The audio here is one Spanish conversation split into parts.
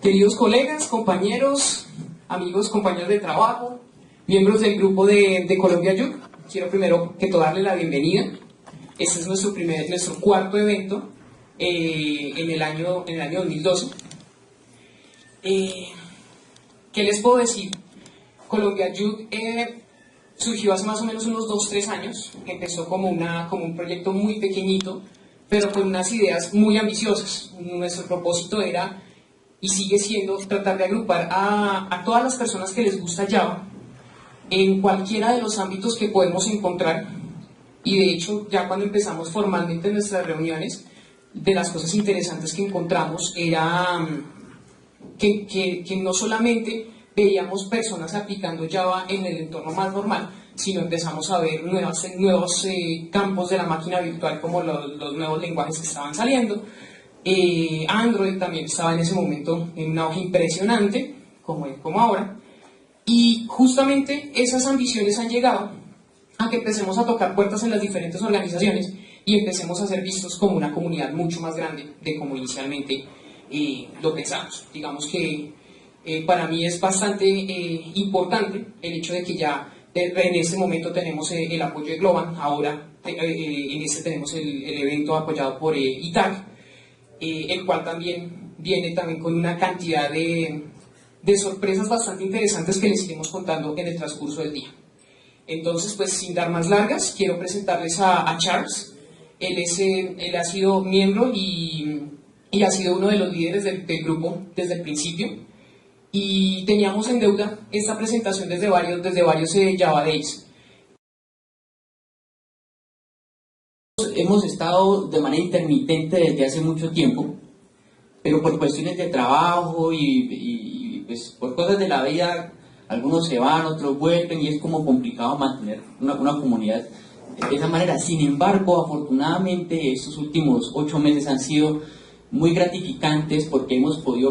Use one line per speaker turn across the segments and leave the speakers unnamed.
Queridos colegas, compañeros, amigos, compañeros de trabajo, miembros del grupo de Colombia Youth, quiero primero que todo darle la bienvenida. Este es nuestro cuarto evento en el año 2012. ¿Qué les puedo decir? Colombia Youth surgió hace más o menos unos 2-3 años. Empezó como un proyecto muy pequeñito, pero con unas ideas muy ambiciosas. Nuestro propósito era, y sigue siendo, tratar de agrupar a todas las personas que les gusta Java en cualquiera de los ámbitos que podemos encontrar. Y de hecho, ya cuando empezamos formalmente nuestras reuniones, de las cosas interesantes que encontramos era que no solamente veíamos personas aplicando Java en el entorno más normal, sino empezamos a ver nuevos campos de la máquina virtual, como los nuevos lenguajes que estaban saliendo. Android también estaba en ese momento en un auge impresionante, como ahora, y justamente esas ambiciones han llegado a que empecemos a tocar puertas en las diferentes organizaciones y empecemos a ser vistos como una comunidad mucho más grande de como inicialmente lo pensamos. Digamos que para mí es bastante importante el hecho de que ya en este momento tenemos el apoyo de Globant. Ahora en este tenemos el evento apoyado por ITAC, el cual también viene con una cantidad de sorpresas bastante interesantes que les iremos contando en el transcurso del día. Entonces, pues sin dar más largas, quiero presentarles a Charles. Él ha sido miembro y ha sido uno de los líderes del grupo desde el principio, y teníamos en deuda esta presentación desde varios Java Days.
Hemos estado de manera intermitente desde hace mucho tiempo, pero por cuestiones de trabajo y pues por cosas de la vida, algunos se van, otros vuelven, y es como complicado mantener una comunidad de esa manera. Sin embargo, afortunadamente estos últimos 8 meses han sido muy gratificantes, porque hemos podido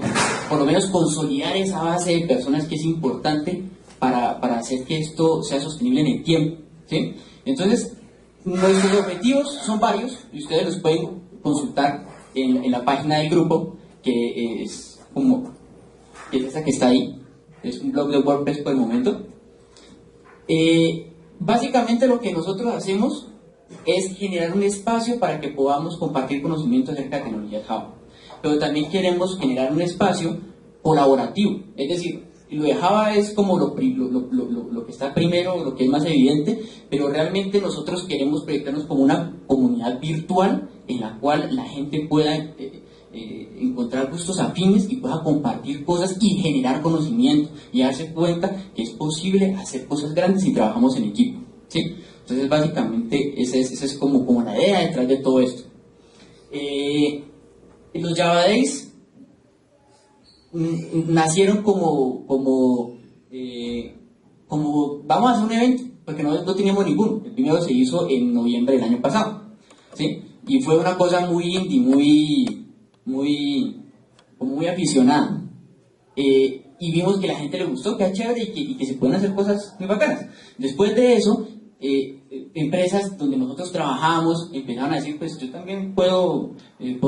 por lo menos consolidar esa base de personas que es importante para hacer que esto sea sostenible en el tiempo, ¿sí? Entonces, nuestros objetivos son varios y ustedes los pueden consultar en la página del grupo, que es esa que está ahí. Es un blog de WordPress por el momento. Básicamente lo que nosotros hacemos es generar un espacio para que podamos compartir conocimientos acerca de tecnología Java, pero también queremos generar un espacio colaborativo. Es decir, lo de Java es como lo que está primero, lo que es más evidente, pero realmente nosotros queremos proyectarnos como una comunidad virtual en la cual la gente pueda encontrar gustos afines y pueda compartir cosas y generar conocimiento y darse cuenta que es posible hacer cosas grandes si trabajamos en equipo, ¿sí? Entonces, básicamente, esa es como la idea detrás de todo esto. Los Java Days nacieron como vamos a hacer un evento, porque no teníamos ninguno. El primero se hizo en noviembre del año pasado, ¿sí? Y fue una cosa muy indie, muy aficionada. Y vimos que a la gente le gustó, que era chévere y que se pueden hacer cosas muy bacanas. Después de eso, empresas donde nosotros trabajamos empezaron a decir, pues yo también puedo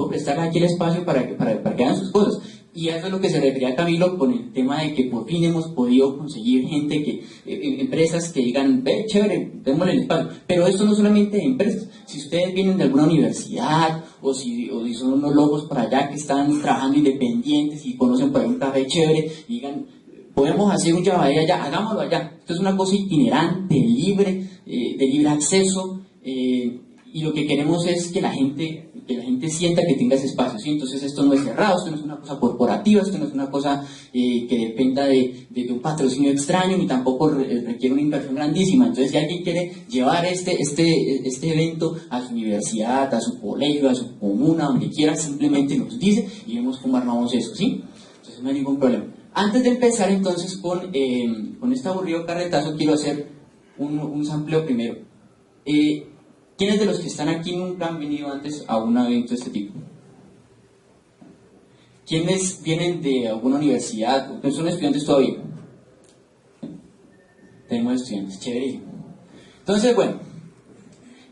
prestar aquí el espacio para que hagan sus cosas. Y eso es lo que se refería a Camilo con el tema de que por fin hemos podido conseguir gente empresas que digan, ve, chévere, démosle el espacio. Pero esto no solamente de empresas. Si ustedes vienen de alguna universidad o si son unos locos por allá que están trabajando independientes y conocen por ahí un café chévere, y digan, podemos hacer un Java Day allá, hagámoslo allá. Esto es una cosa itinerante, libre, de libre acceso, y lo que queremos es que la gente sienta que tenga ese espacio, ¿sí? Entonces esto no es cerrado, esto no es una cosa corporativa, esto no es una cosa que dependa de un patrocinio extraño, ni tampoco requiere una inversión grandísima. Entonces, si alguien quiere llevar este evento a su universidad, a su colegio, a su comuna, donde quiera, simplemente nos dice y vemos cómo armamos eso, ¿sí? Entonces no hay ningún problema. Antes de empezar entonces con este aburrido carretazo, quiero hacer un sampleo primero. ¿Quiénes de los que están aquí nunca han venido antes a un evento de este tipo? ¿Quiénes vienen de alguna universidad? ¿Son estudiantes todavía? Tenemos estudiantes, chévere. Entonces, bueno,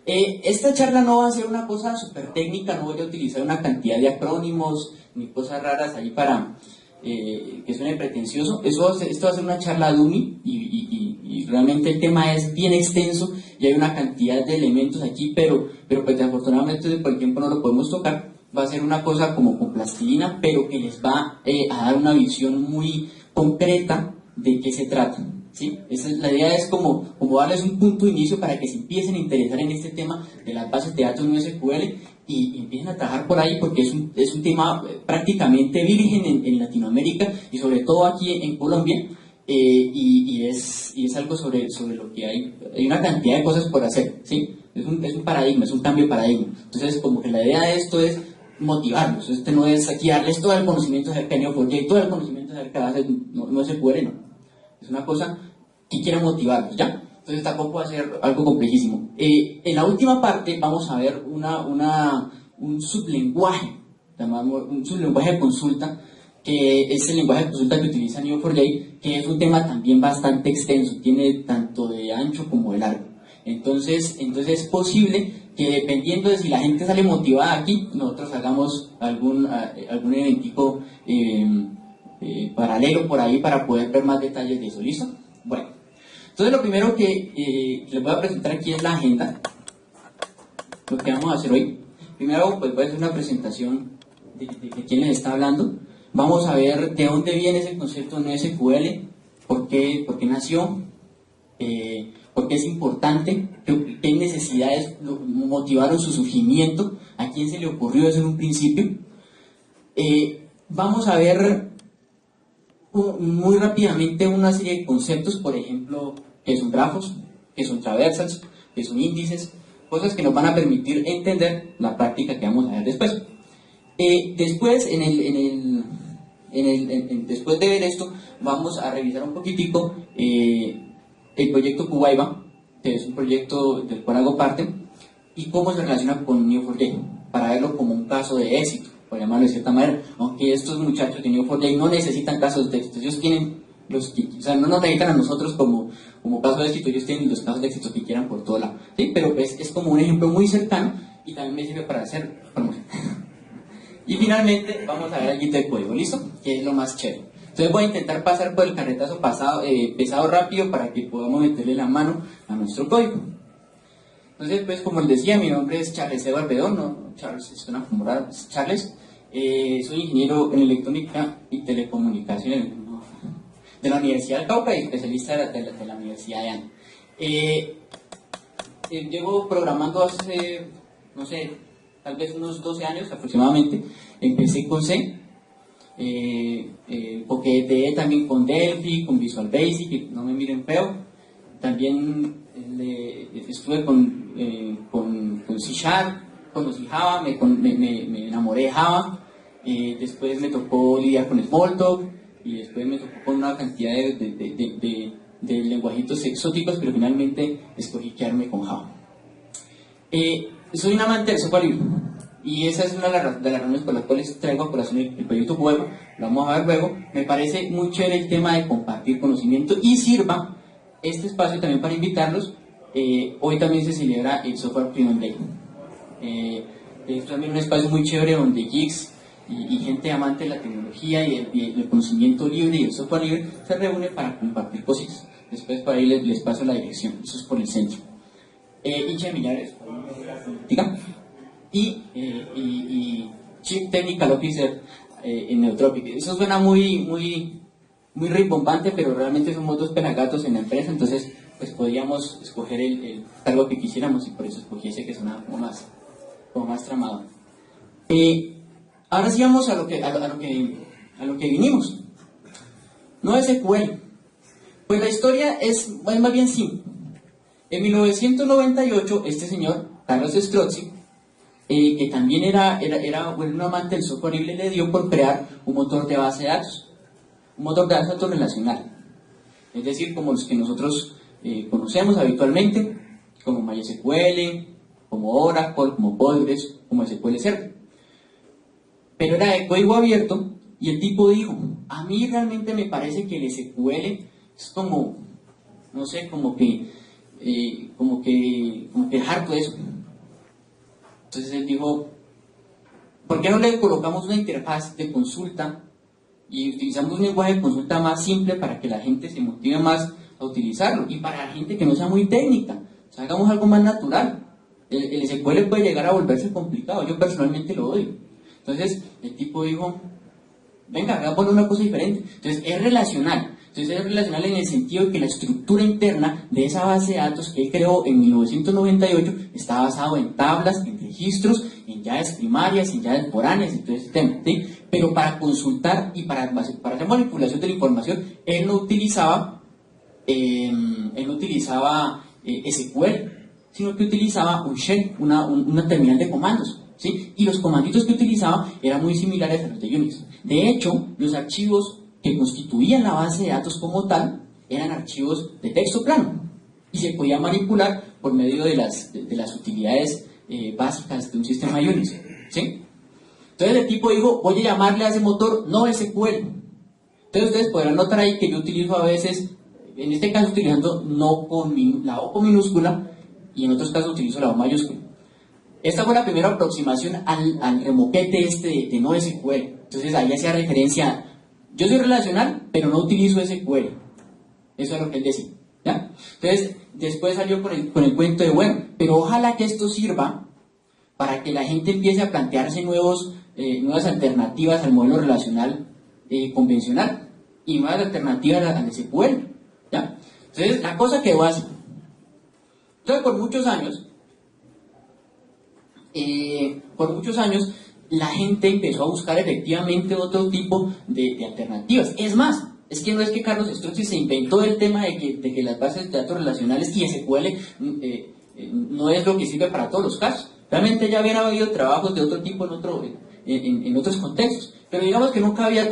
Esta charla no va a ser una cosa súper técnica, no voy a utilizar una cantidad de acrónimos ni cosas raras ahí para que suene pretencioso. Esto va a ser una charla dummy y realmente el tema es bien extenso y hay una cantidad de elementos aquí, pero pues afortunadamente por el tiempo no lo podemos tocar. Va a ser una cosa como con plastilina, pero que les va a dar una visión muy concreta de qué se trata. ¿Sí? La idea es como darles un punto de inicio para que se empiecen a interesar en este tema de las bases de datos NoSQL y empiecen a trabajar por ahí, porque es un tema prácticamente virgen en Latinoamérica y sobre todo aquí en Colombia, y es algo sobre lo que hay una cantidad de cosas por hacer, ¿sí? Es un paradigma, es un cambio de paradigma. Entonces, como que la idea de esto es motivarlos. No es aquí darles todo el conocimiento acerca de Neo4j, todo el conocimiento acerca de bases NoSQL, no. Es una cosa que quiera motivarlos, ¿ya? Entonces tampoco va a ser algo complejísimo. En la última parte vamos a ver un sublenguaje, un sublenguaje de consulta, que es el lenguaje de consulta que utiliza Neo4j, que es un tema también bastante extenso, tiene tanto de ancho como de largo. Entonces es posible que dependiendo de si la gente sale motivada aquí, nosotros hagamos algún eventico paralelo por ahí para poder ver más detalles de eso. ¿Listo? Bueno, entonces lo primero que les voy a presentar aquí es la agenda, lo que vamos a hacer hoy. Primero pues voy a hacer una presentación de quién les está hablando. Vamos a ver de dónde viene ese concepto de NoSQL, por qué nació, por qué es importante, qué necesidades motivaron su surgimiento, a quién se le ocurrió desde un principio. Vamos a ver muy rápidamente una serie de conceptos, por ejemplo, qué son grafos, qué son traversals, qué son índices, cosas que nos van a permitir entender la práctica que vamos a ver después. Después, después de ver esto, vamos a revisar un poquitico el proyecto Cubaiba, que es un proyecto del cual hago parte, y cómo se relaciona con Neo4j, para verlo como un caso de éxito, por llamarlo de cierta manera, aunque estos muchachos de Neo4j no necesitan casos de éxito, ellos tienen o sea, no nos necesitan a nosotros como caso de éxito, ellos tienen los casos de éxito que quieran por todo lado, ¿sí? Pero es como un ejemplo muy cercano y también me sirve para hacer promoción. Y finalmente vamos a ver algo de código, ¿listo? Que es lo más chévere. Entonces voy a intentar pasar por el carretazo pesado rápido para que podamos meterle la mano a nuestro código. Entonces, pues como les decía, mi nombre es Charles Edward Bedón, no Charles, suena como raro, es Charles. Soy ingeniero en electrónica y telecomunicaciones de la Universidad del Cauca y especialista de la Universidad de ANA. Llevo programando hace, no sé, tal vez unos 12 años aproximadamente. Empecé con C, coqueteé también con Delphi, con Visual Basic, que no me miren feo. También estuve con C Sharp, conocí Java, me enamoré de Java. Después me tocó lidiar con Smalltalk y después me tocó con una cantidad de lenguajitos exóticos, pero finalmente escogí quedarme con Java. Soy un amante del software libre y esa es una de las razones por las cuales traigo a colación el proyecto web. Lo vamos a ver luego. Me parece muy chévere el tema de compartir conocimiento y sirva este espacio también para invitarlos. Hoy también se celebra el Software Freedom Day. Es también un espacio muy chévere donde geeks y gente amante de la tecnología y el conocimiento libre y el software libre se reúnen para compartir cositas. Después por ahí les paso la dirección, eso es por el centro. Inche Millares y Chief Technical Officer en Neutropic. Eso suena muy rimbombante, pero realmente somos dos pelagatos en la empresa, entonces pues podíamos escoger el cargo que quisiéramos y por eso escogí ese que sonaba como más tramado. Ahora sí vamos a lo que vinimos. NoSQL. Pues la historia es más bien simple. En 1998, este señor, Carlos Strozzi, que también era un amante del software libre, le dio por crear un motor de base de datos. Un motor de datos autorrelacional. Es decir, como los que nosotros conocemos habitualmente, como MySQL, como Oracle, como Postgres, como SQL Server. Pero era de código abierto y el tipo dijo, a mí realmente me parece que el SQL es como, no sé, como que harto de eso. Entonces él dijo, ¿por qué no le colocamos una interfaz de consulta y utilizamos un lenguaje de consulta más simple para que la gente se motive más a utilizarlo? Y para la gente que no sea muy técnica, o sea, hagamos algo más natural. El SQL puede llegar a volverse complicado, yo personalmente lo odio. Entonces el tipo dijo, venga, hagámosle una cosa diferente. Entonces es relacional. Entonces es relacional en el sentido de que la estructura interna de esa base de datos que él creó en 1998 está basado en tablas, en registros, en llaves primarias, en llaves foráneas, en todo ese tema, ¿sí? Pero para consultar y para hacer manipulación de la información, él no utilizaba SQL, sino que utilizaba un shell, una terminal de comandos, ¿sí? Y los comanditos que utilizaba eran muy similares a los de Unix. De hecho, los archivos que constituían la base de datos como tal eran archivos de texto plano y se podía manipular por medio de las utilidades básicas de un sistema Unix, ¿sí? Entonces el tipo dijo, voy a llamarle a ese motor no SQL. Entonces ustedes podrán notar ahí que yo utilizo a veces, en este caso utilizando no con la O con minúscula, y en otros casos utilizo la O mayúscula. Esta fue la primera aproximación al remoquete de no SQL. Entonces ahí hacía referencia, yo soy relacional, pero no utilizo SQL. Eso es lo que él decía, ¿ya? Entonces después salió con el cuento de, bueno, pero ojalá que esto sirva para que la gente empiece a plantearse nuevas alternativas al modelo relacional convencional y nuevas alternativas al SQL, ¿ya? Entonces la cosa quedó así. Entonces por muchos años la gente empezó a buscar efectivamente otro tipo de alternativas. Es más, es que no es que Carlos Strozzi se inventó el tema de que las bases de datos relacionales y SQL no es lo que sirve para todos los casos. Realmente ya habían habido trabajos de otro tipo en otros contextos, pero digamos que nunca había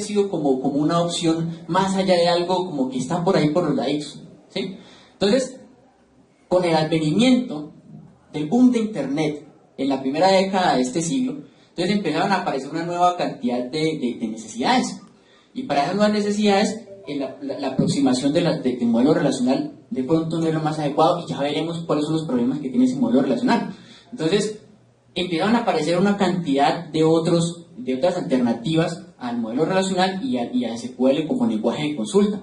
sido como una opción más allá de algo como que está por ahí por los lados, ¿sí? Entonces, con el advenimiento del boom de Internet en la primera década de este siglo, entonces empezaron a aparecer una nueva cantidad de necesidades. Y para esas nuevas necesidades, la aproximación del modelo relacional de pronto no es lo más adecuado, y ya veremos cuáles son los problemas que tiene ese modelo relacional. Entonces, empezaron a aparecer una cantidad de otras alternativas al modelo relacional y a SQL como lenguaje de consulta.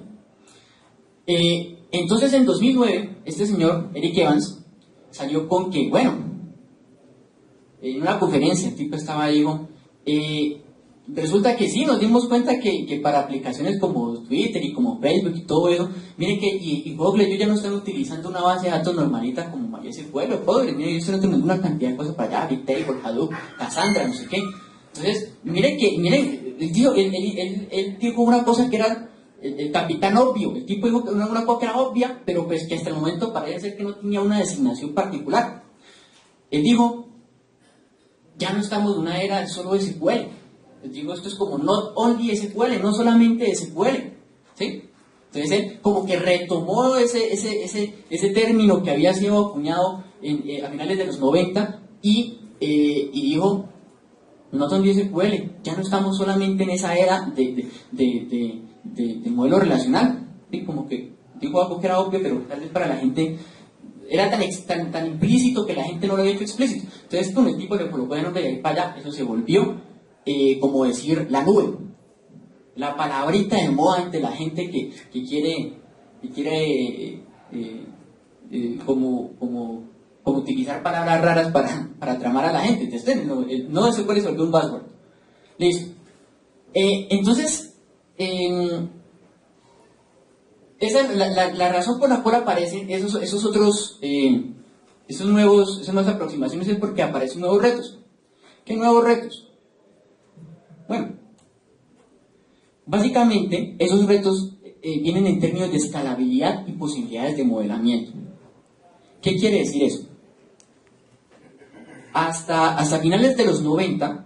Entonces, en 2009, este señor, Eric Evans, salió con que, bueno, en una conferencia, el tipo estaba ahí, dijo, resulta que sí, nos dimos cuenta que para aplicaciones como Twitter y como Facebook y todo eso, miren que y Google, ellos ya no están utilizando una base de datos normalita como MySQL o Postgres, miren, ellos están utilizando una cantidad de cosas para allá, Bigtable, Hadoop, Cassandra, no sé qué. Entonces, miren, él dijo una cosa que era el capitán obvio. El tipo dijo una cosa que era obvia, pero pues que hasta el momento parecía ser que no tenía una designación particular. Él dijo, ya no estamos en una era solo de SQL. Les digo, esto es como not only SQL, no solamente SQL, ¿sí? Entonces él como que retomó ese término que había sido acuñado a finales de los 90 y dijo, not only SQL, ya no estamos solamente en esa era de modelo relacional, ¿sí? Como que dijo algo que era obvio, pero tal vez para la gente era tan implícito que la gente no lo había hecho explícito. Entonces con el tipo le colocó de nombre de ahí para allá, eso se volvió como decir la nube, la palabrita de moda entre la gente que quiere como utilizar palabras raras para tramar a la gente. Entonces, no se puede volver un buzzword. Listo. Entonces, esa es la razón por la cual aparecen esas nuevas aproximaciones, es porque aparecen nuevos retos. ¿Qué nuevos retos? Bueno, básicamente esos retos vienen en términos de escalabilidad y posibilidades de modelamiento. ¿Qué quiere decir eso? Hasta finales de los 90,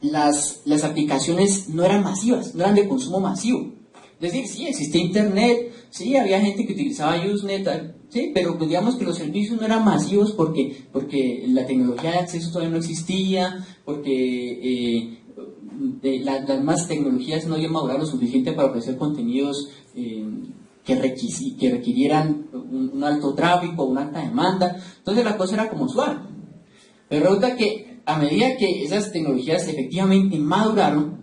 las aplicaciones no eran masivas, no eran de consumo masivo. Es decir, sí, existía Internet, sí, había gente que utilizaba Usenet, sí, pero pues digamos que los servicios no eran masivos porque la tecnología de acceso todavía no existía, porque las más tecnologías no habían madurado lo suficiente para ofrecer contenidos que que requirieran un alto tráfico, una alta demanda. Entonces la cosa era como suave. Pero resulta que a medida que esas tecnologías efectivamente maduraron,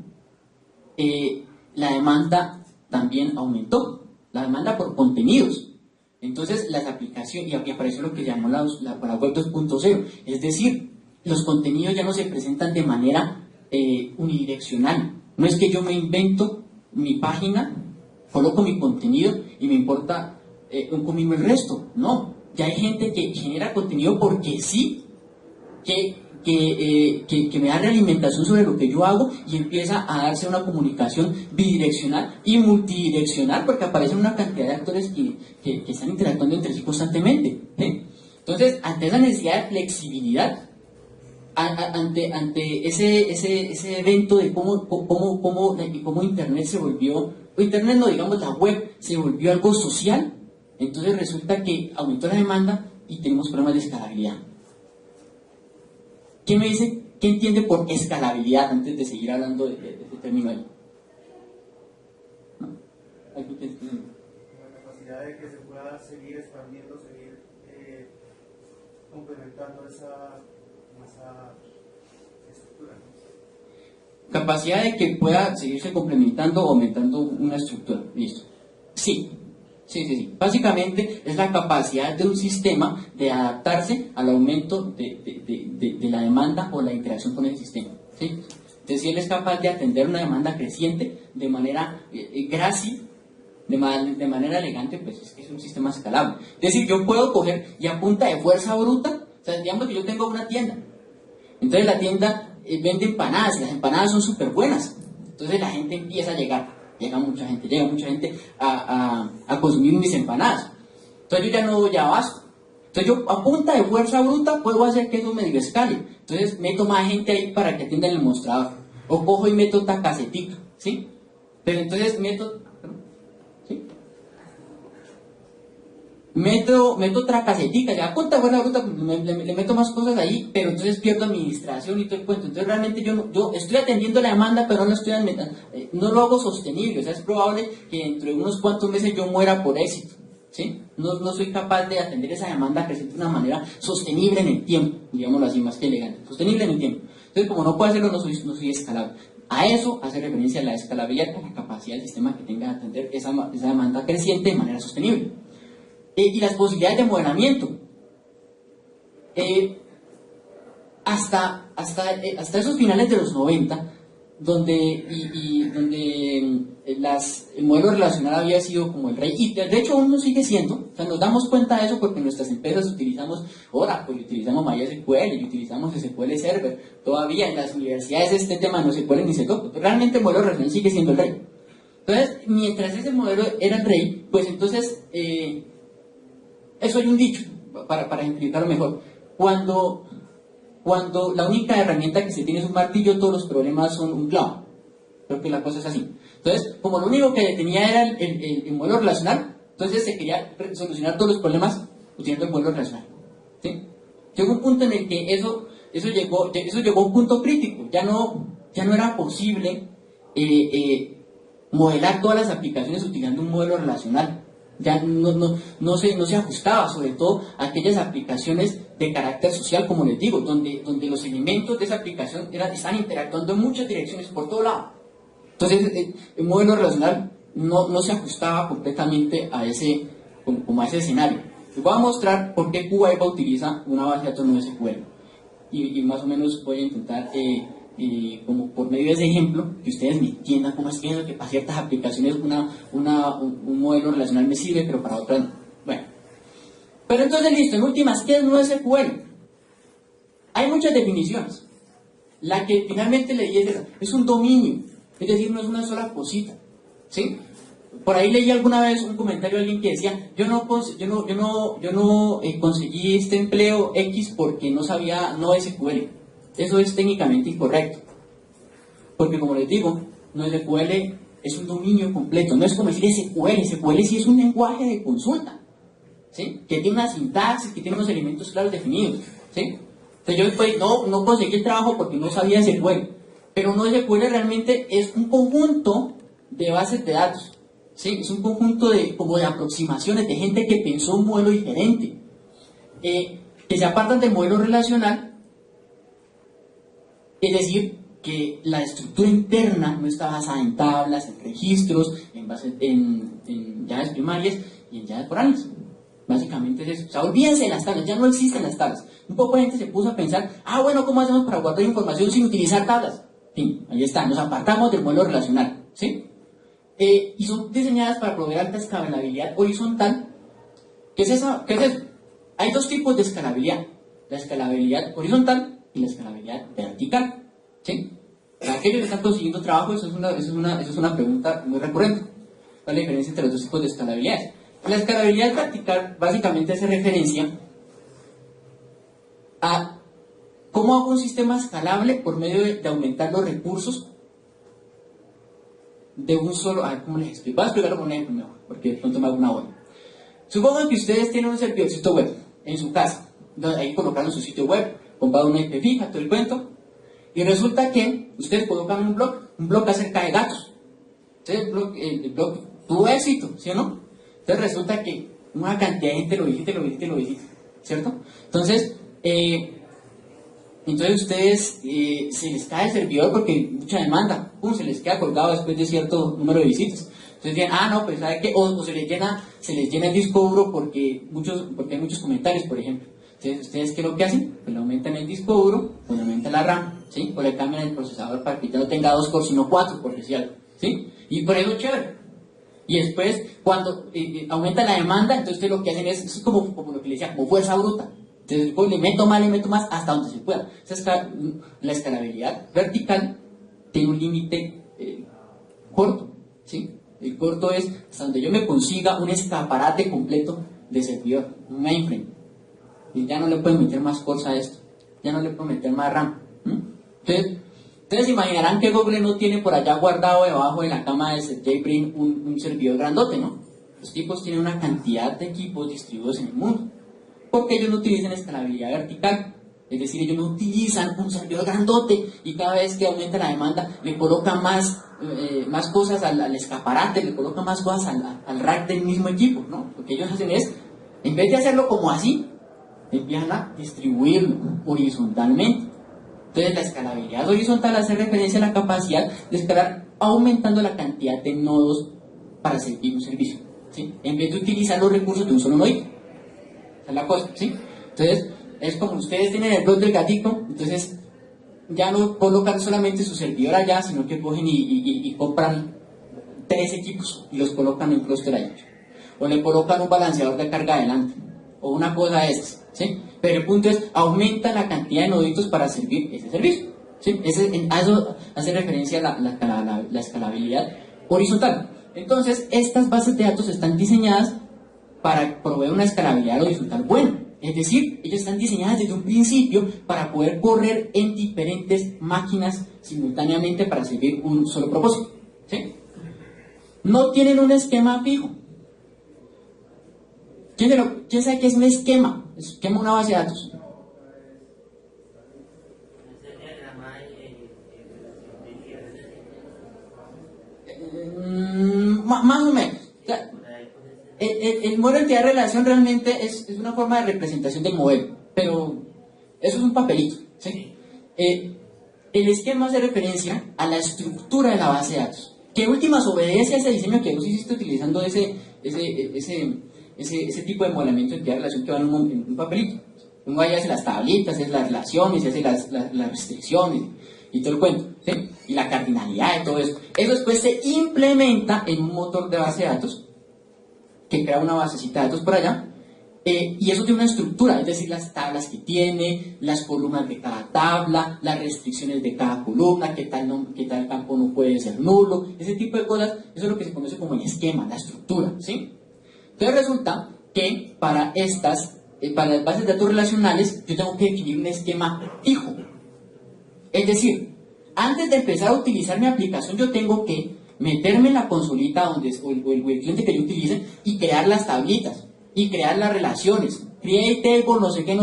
la demanda también aumentó, la demanda por contenidos. Entonces las aplicaciones, y apareció lo que llamó la web 2.0, es decir, los contenidos ya no se presentan de manera unidireccional. No es que yo me invento mi página, coloco mi contenido y me importa un comino el resto. No, ya hay gente que genera contenido porque sí, que me da realimentación sobre lo que yo hago y empieza a darse una comunicación bidireccional y multidireccional porque aparecen una cantidad de actores que están interactuando entre sí constantemente. Entonces, ante esa necesidad de flexibilidad, ante ese evento de cómo Internet se volvió, o Internet no, digamos la web, se volvió algo social, entonces resulta que aumentó la demanda y tenemos problemas de escalabilidad. ¿Qué me dice? ¿Qué entiende por escalabilidad antes de seguir hablando de este término ahí? ¿No?
La capacidad de que se pueda seguir expandiendo, seguir complementando esa estructura.
Capacidad de que pueda seguirse complementando o aumentando una estructura. Listo. Sí. Sí. Básicamente es la capacidad de un sistema de adaptarse al aumento de la demanda o la interacción con el sistema. ¿Sí? Entonces, si él es capaz de atender una demanda creciente de manera grácil, de manera elegante, pues es un sistema escalable. Es decir, yo puedo coger y a punta de fuerza bruta, o sea, digamos que yo tengo una tienda. Entonces la tienda vende empanadas y las empanadas son súper buenas. Entonces la gente empieza a llegar. Llega mucha gente a consumir mis empanadas. Entonces yo ya no doy abasto. Entonces yo a punta de fuerza bruta puedo hacer que eso medio escale. Entonces meto más gente ahí para que atiendan el mostrador. O cojo y meto otra casetica, ¿sí? Pero entonces meto otra casetica, ya a punta de fuerza bruta le meto más cosas ahí, pero entonces pierdo administración y todo el cuento. Entonces realmente yo estoy atendiendo la demanda, pero no lo hago sostenible. O sea, es probable que dentro de unos cuantos meses yo muera por éxito, ¿sí? No soy capaz de atender esa demanda creciente de una manera sostenible en el tiempo, digámoslo así, más que elegante, sostenible en el tiempo. Entonces, como no puedo hacerlo, no soy escalable. A eso hace referencia la escalabilidad, a la capacidad del sistema que tenga de atender esa demanda creciente de manera sostenible. Y las posibilidades de modelamiento. Hasta esos finales de los 90, donde el modelo relacional había sido como el rey, y de hecho aún no sigue siendo, o sea, nos damos cuenta de eso porque en nuestras empresas utilizamos Oracle, utilizamos MySQL, y utilizamos SQL Server, todavía en las universidades este tema no se puede ni se toca, realmente el modelo relacional sigue siendo el rey. Entonces, mientras ese modelo era el rey, pues entonces... eso hay un dicho, para ejemplificarlo mejor. Cuando la única herramienta que se tiene es un martillo, todos los problemas son un clavo. Creo que la cosa es así. Entonces, como lo único que tenía era el modelo relacional, entonces se quería solucionar todos los problemas utilizando el modelo relacional. ¿Sí? Llegó un punto en el que eso llegó a un punto crítico. Ya no era posible modelar todas las aplicaciones utilizando un modelo relacional. Ya no se ajustaba, sobre todo a aquellas aplicaciones de carácter social, como les digo, donde los elementos de esa aplicación están interactuando en muchas direcciones por todo lado. Entonces, el modelo relacional no se ajustaba completamente a ese escenario. Les voy a mostrar por qué QWipa utiliza una base de datos no SQL. Y más o menos voy a intentar... como por medio de ese ejemplo, que ustedes me entiendan cómo es que para ciertas aplicaciones un modelo relacional me sirve, pero para otras no. Bueno, pero entonces listo, en últimas, ¿qué es NoSQL? Hay muchas definiciones. La que finalmente le di es un dominio, es decir, no es una sola cosita, ¿sí? Por ahí leí alguna vez un comentario de alguien que decía, yo no conseguí este empleo X porque no sabía NoSQL. Eso es técnicamente incorrecto, porque como les digo, NoSQL es un dominio completo, no es como decir SQL sí es un lenguaje de consulta, ¿sí? Que tiene una sintaxis, que tiene unos elementos claros definidos, ¿sí? Entonces yo no conseguí el trabajo porque no sabía SQL, pero NoSQL realmente es un conjunto de bases de datos, ¿sí? Es un conjunto como de aproximaciones de gente que pensó un modelo diferente, que se apartan del modelo relacional, es decir, que la estructura interna no está basada en tablas, en registros, en llaves primarias y en llaves forales. Básicamente es eso. O sea, olvídense de las tablas, ya no existen las tablas. Un poco de gente se puso a pensar, bueno, ¿cómo hacemos para guardar información sin utilizar tablas? Sí, ahí está, nos apartamos del modelo relacional, ¿sí? Y son diseñadas para proveer alta escalabilidad horizontal. ¿Qué es eso? Hay dos tipos de escalabilidad: la escalabilidad horizontal y la escalabilidad vertical, ¿sí? Para aquellos que están consiguiendo trabajo, eso es una pregunta muy recurrente. ¿Cuál es la diferencia entre los dos tipos de escalabilidades? La escalabilidad vertical básicamente hace referencia a cómo hago un sistema escalable por medio de aumentar los recursos de un solo... ¿cómo les explico? Voy a explicarlo con un ejemplo mejor, porque de pronto me hago una bola. Supongan que ustedes tienen un servidorcito web en su casa, donde ahí colocaron su sitio web, comprado una IP fija, todo el cuento, y resulta que ustedes colocan un blog acerca de gatos. Entonces el blog tuvo éxito, ¿sí o no? Entonces resulta que una cantidad de gente lo visita, ¿cierto? Entonces ustedes se les cae el servidor porque hay mucha demanda, se les queda colgado después de cierto número de visitas. Entonces dicen, no, pues ¿sabe qué? O se les llena el disco duro porque hay muchos comentarios, por ejemplo. Entonces, ¿ustedes qué es lo que hacen? Pues le aumentan el disco duro, o le aumentan la RAM, ¿sí? O le cambian el procesador para que ya no tenga 2 cores, sino 4, por decir algo, ¿sí? Y por eso es chévere. Y después, cuando aumenta la demanda, entonces ustedes lo que hacen es como lo que le decía, como fuerza bruta. Entonces, pues, le meto más hasta donde se pueda. La escalabilidad vertical tiene un límite corto, ¿sí? El corto es hasta donde yo me consiga un escaparate completo de servidor, un mainframe. Y ya no le puedo meter más cores a esto, ya no le puedo meter más RAM. Entonces imaginarán que Google no tiene por allá guardado debajo de la cama de Sergey Brin un servidor grandote, ¿no? Los tipos tienen una cantidad de equipos distribuidos en el mundo, porque ellos no utilizan escalabilidad vertical. Es decir, ellos no utilizan un servidor grandote y cada vez que aumenta la demanda le colocan más cosas al escaparate, le colocan más cosas al rack del mismo equipo, ¿no? Lo que ellos hacen es, en vez de hacerlo como así, empiezan a distribuirlo horizontalmente. Entonces la escalabilidad horizontal hace referencia a la capacidad de escalar aumentando la cantidad de nodos para servir un servicio, ¿sí? En vez de utilizar los recursos de un solo nodito. Esa es la cosa, ¿sí? Entonces es como ustedes tienen el blog del gatito, entonces ya no colocan solamente su servidor allá, sino que cogen y compran 3 equipos y los colocan en clúster allá. O le colocan un balanceador de carga adelante, o una cosa de estas, ¿sí? Pero el punto es, aumenta la cantidad de noditos para servir ese servicio, ¿sí? Eso hace referencia a la escalabilidad horizontal. Entonces, estas bases de datos están diseñadas para proveer una escalabilidad horizontal buena. Es decir, ellas están diseñadas desde un principio para poder correr en diferentes máquinas simultáneamente para servir un solo propósito, ¿sí? No tienen un esquema fijo. ¿Quién sabe qué es un esquema? Esquema una base de datos. Más o menos. El modelo de entidad de relación realmente es una forma de representación del modelo, pero eso es un papelito, ¿sí? El esquema hace referencia a la estructura de la base de datos, que últimas obedece a ese diseño que vos hiciste utilizando ese tipo de modelamiento de entidad de relación que va en un papelito. Uno ahí hace las tablitas, hace las relaciones, hace las restricciones y todo el cuento, ¿sí? Y la cardinalidad y todo eso. Eso después se implementa en un motor de base de datos que crea una basecita de datos por allá, y eso tiene una estructura, es decir, las tablas que tiene, las columnas de cada tabla, las restricciones de cada columna, qué tal campo no puede ser nulo, ese tipo de cosas. Eso es lo que se conoce como el esquema, la estructura, ¿sí? Entonces resulta que para las bases de datos relacionales, yo tengo que definir un esquema fijo. Es decir, antes de empezar a utilizar mi aplicación, yo tengo que meterme en la consolita o el cliente que yo utilice y crear las tablitas y crear las relaciones, create table, no sé qué,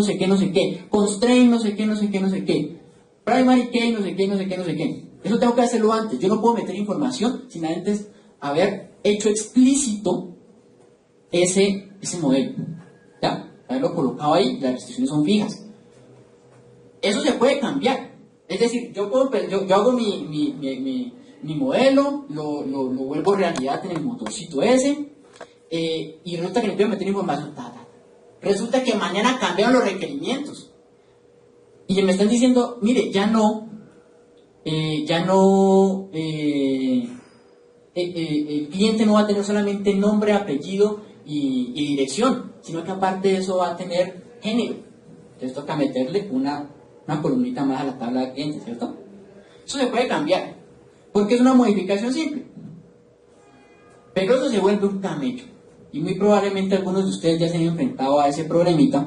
constraint, no sé qué, primary key, no sé qué. Eso tengo que hacerlo antes. Yo no puedo meter información sin antes haber hecho explícito ese modelo. ¿Ya? Haberlo colocado ahí, las restricciones son fijas. Eso se puede cambiar. Es decir, yo hago mi modelo, lo vuelvo realidad en el motorcito ese, y resulta que le tengo que meter información. Resulta que mañana cambiaron los requerimientos. Y me están diciendo, mire, el cliente no va a tener solamente nombre, apellido y dirección, sino que aparte de eso va a tener género. Entonces toca meterle una columnita más a la tabla de clientes, ¿cierto? Eso se puede cambiar, porque es una modificación simple. Pero eso se vuelve un camello. Y muy probablemente algunos de ustedes ya se han enfrentado a ese problemita.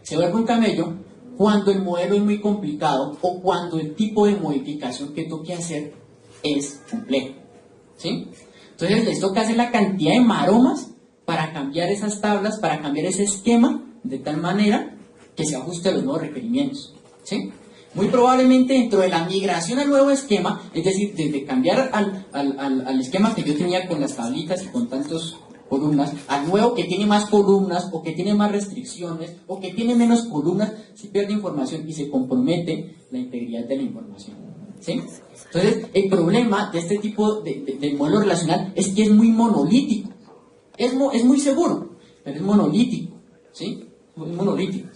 Se vuelve un camello cuando el modelo es muy complicado o cuando el tipo de modificación que toque hacer es complejo. ¿Sí? Entonces les toca hacer la cantidad de maromas para cambiar esas tablas, para cambiar ese esquema de tal manera que se ajuste a los nuevos requerimientos. ¿Sí? Muy probablemente dentro de la migración al nuevo esquema, es decir, desde cambiar al esquema que yo tenía con las tablitas y con tantas columnas, al nuevo que tiene más columnas o que tiene más restricciones o que tiene menos columnas, se pierde información y se compromete la integridad de la información. ¿Sí? Entonces, el problema de este tipo de modelo relacional es que es muy monolítico. Es muy seguro, pero es monolítico. ¿Sí? Es monolítico.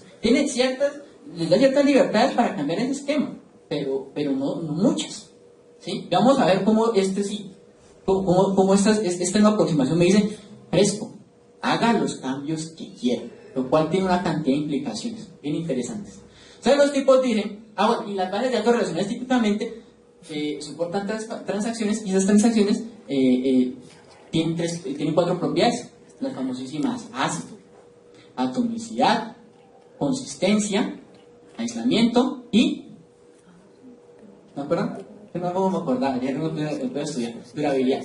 Les da ciertas libertades para cambiar ese esquema, pero no muchas. ¿Sí? Vamos a ver cómo esta nueva aproximación me dice, fresco, haga los cambios que quiera, lo cual tiene una cantidad de implicaciones bien interesantes. Entonces los tipos dicen, bueno, y las bases de datos relacionales típicamente soportan transacciones, y esas transacciones tienen 4 propiedades, las famosísimas ACID: atomicidad, consistencia, aislamiento y... ¿No, perdón? No puedo acordar, ya no puedo estudiar. Durabilidad.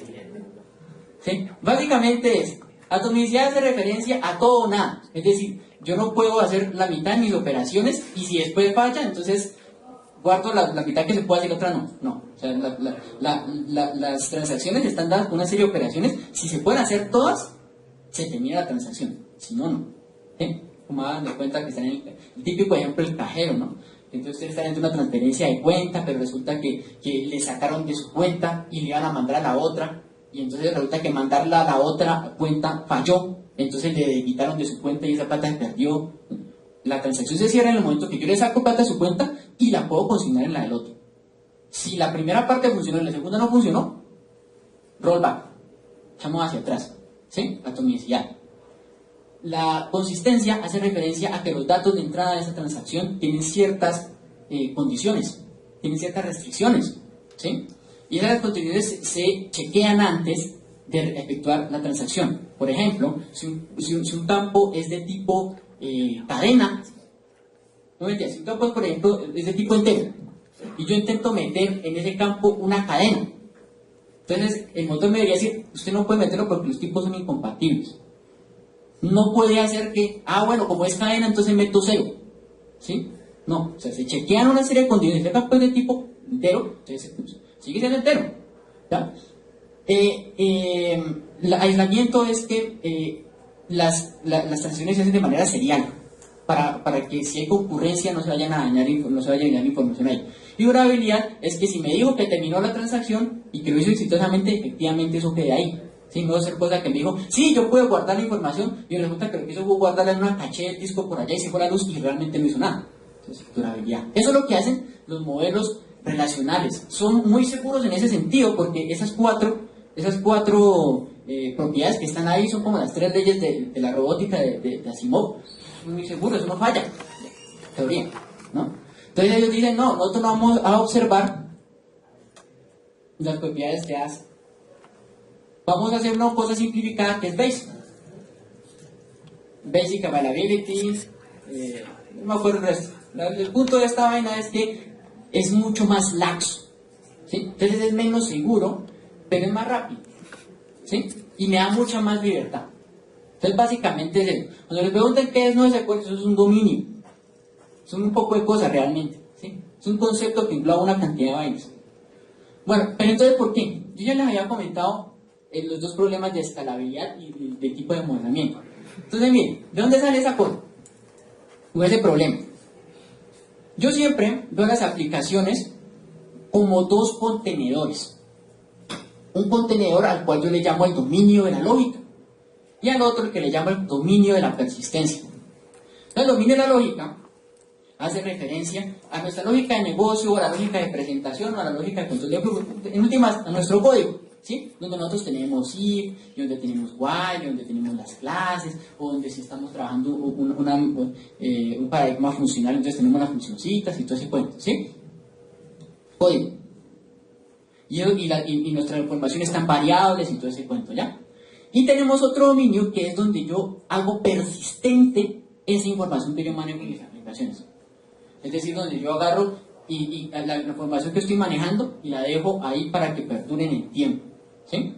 ¿Sí? Básicamente es, atomicidad hace referencia a todo o nada. Es decir, yo no puedo hacer la mitad de mis operaciones y si después falla, entonces guardo la mitad que se puede hacer y la otra no. No. O sea, las transacciones están dadas con una serie de operaciones. Si se pueden hacer todas, se termina la transacción. Si no, no. ¿Sí? Como hagan de cuenta que están en el típico ejemplo del cajero, ¿no? Entonces ustedes están haciendo una transferencia de cuenta, pero resulta que le sacaron de su cuenta y le iban a mandar a la otra, y entonces resulta que mandarla a la otra cuenta falló, entonces le quitaron de su cuenta y esa plata se perdió. La transacción se cierra en el momento que yo le saco plata de su cuenta y la puedo consignar en la del otro. Si la primera parte funcionó y la segunda no funcionó, rollback, echamos hacia atrás, ¿sí? Atomicidad. La consistencia hace referencia a que los datos de entrada de esa transacción tienen ciertas condiciones, tienen ciertas restricciones, ¿sí? Y esas condiciones se chequean antes de efectuar la transacción. Por ejemplo, si un campo es de tipo cadena, si un campo, por ejemplo, es de tipo entero, y yo intento meter en ese campo una cadena, entonces el motor me debería decir, usted no puede meterlo porque los tipos son incompatibles. No puede hacer que, bueno, como es cadena, entonces meto 0. ¿Sí? No, o sea, se chequean una serie de condiciones. El campo es de tipo entero, entonces sigue siendo entero. ¿Ya? El aislamiento es que las transacciones se hacen de manera serial, para que si hay concurrencia no se vayan a dañar información ahí. Y durabilidad es que si me dijo que terminó la transacción y que lo hizo exitosamente, efectivamente eso quede ahí. Sí, no ser cosa que me dijo, sí, yo puedo guardar la información, y resulta que lo que hizo fue guardarla en una caché del disco por allá y se fue la luz y realmente no hizo nada. Entonces, durabilidad. Eso es lo que hacen los modelos relacionales. Son muy seguros en ese sentido porque esas cuatro propiedades que están ahí son como las 3 leyes de la robótica de Asimov. Son muy seguros, eso no falla. Teoría, ¿no? Entonces ellos dicen, no, nosotros no vamos a observar las propiedades que hace. Vamos a hacer una cosa simplificada que es BASIC. Basic Availability, no me acuerdo el resto. El punto de esta vaina es que es mucho más laxo, ¿sí? Entonces es menos seguro, pero es más rápido, ¿sí? Y me da mucha más libertad. Entonces básicamente es eso. Cuando les preguntan qué es no SQL, eso es un dominio. Son un poco de cosas realmente, ¿sí? Es un concepto que engloba una cantidad de vainas. Bueno, pero entonces ¿por qué? Yo ya les había comentado los dos problemas de escalabilidad y de tipo de modelamiento. Entonces, miren, ¿de dónde sale esa cosa? O ese problema. Yo siempre veo las aplicaciones como dos contenedores. Un contenedor al cual yo le llamo el dominio de la lógica y al otro el que le llamo el dominio de la persistencia. El dominio de la lógica hace referencia a nuestra lógica de negocio, a la lógica de presentación, o a la lógica de control de flujo, en últimas, a nuestro código, ¿sí? Donde nosotros tenemos if, y donde tenemos while, y donde tenemos las clases, o donde si estamos trabajando un paradigma funcional, entonces tenemos las funcioncitas y todo ese cuento, ¿sí? Código. Y nuestra información está en variables y todo ese cuento, ¿ya? Y tenemos otro dominio que es donde yo hago persistente esa información que yo manejo en mis aplicaciones. Es decir, donde yo agarro y la información que estoy manejando y la dejo ahí para que perdure en el tiempo, ¿sí?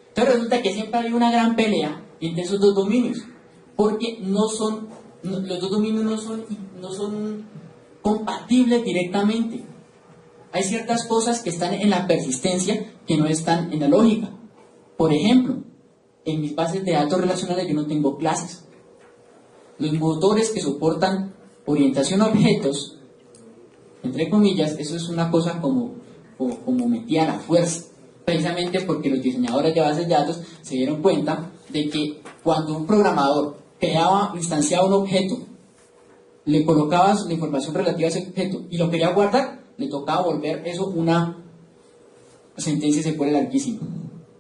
Entonces resulta que siempre hay una gran pelea entre esos dos dominios, porque los dos dominios no son compatibles directamente. Hay ciertas cosas que están en la persistencia que no están en la lógica. Por ejemplo, en mis bases de datos relacionales yo no tengo clases. Los motores que soportan orientación a objetos, entre comillas, eso es una cosa como metida a la fuerza, precisamente porque los diseñadores de bases de datos se dieron cuenta de que cuando un programador instanciaba un objeto, le colocaba la información relativa a ese objeto y lo quería guardar, le tocaba volver eso una sentencia SQL larguísima.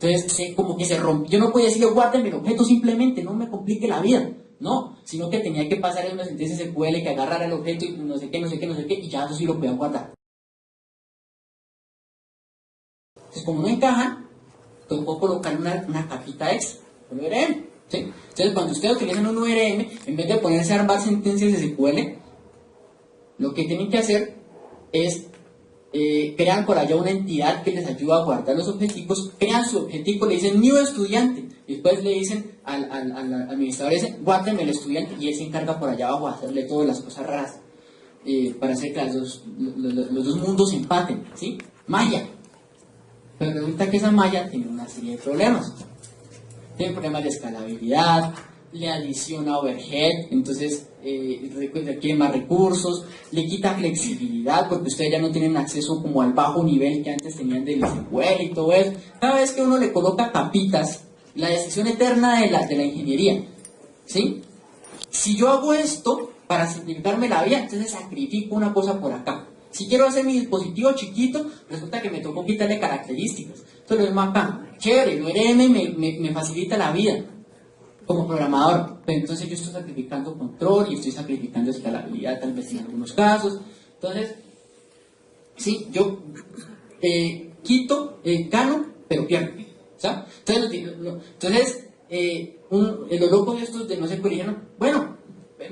Entonces, como que se rompió. Yo no podía decirle, guárdenme el objeto simplemente, no me complique la vida. No, sino que tenía que pasar en una sentencia SQL que agarrara el objeto y no sé qué, y ya eso sí lo podían guardar. Entonces, como no encajan, tocó colocar una capita extra, un ORM. ¿Sí? Entonces, cuando ustedes utilizan un ORM, en vez de ponerse a armar sentencias SQL, lo que tienen que hacer es crean por allá una entidad que les ayuda a guardar los objetivos, crean su objetivo, le dicen new estudiante, y después le dicen al administrador ese, guárdenme el estudiante, y él se encarga por allá abajo de hacerle todas las cosas raras para hacer que los dos mundos empaten, ¿sí? Magia. Pero resulta que esa malla tiene una serie de problemas. Tiene problemas de escalabilidad, le adiciona overhead, entonces requiere más recursos, le quita flexibilidad porque ustedes ya no tienen acceso como al bajo nivel que antes tenían del SQL y todo eso. Cada vez que uno le coloca capitas, la decisión eterna de la ingeniería, ¿sí? Si yo hago esto para simplificarme la vida, entonces sacrifico una cosa por acá. Si quiero hacer mi dispositivo chiquito, resulta que me tocó quitarle características. Entonces lo mismo acá, chévere, el ORM me facilita la vida como programador, pero entonces yo estoy sacrificando control y estoy sacrificando escalabilidad tal vez en algunos casos. Entonces, sí, yo quito, gano, pero pierdo, ¿sabes? Entonces los locos estos de no sé qué dijeron, bueno,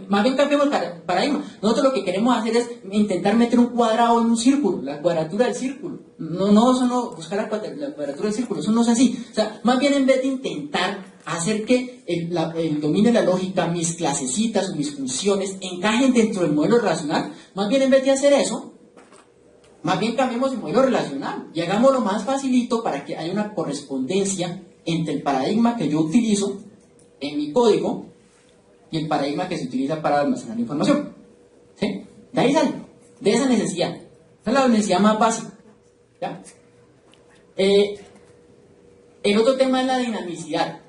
más bien cambiamos el paradigma. Nosotros lo que queremos hacer es intentar meter un cuadrado en un círculo, la cuadratura del círculo. Eso no buscar la cuadratura del círculo, eso no es así. O sea, más bien en vez de intentar hacer que el dominio de la lógica, mis clasecitas o mis funciones encajen dentro del modelo relacional, más bien en vez de hacer eso, más bien cambiemos el modelo relacional y hagámoslo más facilito para que haya una correspondencia entre el paradigma que yo utilizo en mi código y el paradigma que se utiliza para almacenar información. ¿Sí? De ahí sale, de esa necesidad. Esa es la necesidad más básica. ¿Ya? El otro tema es la dinamicidad.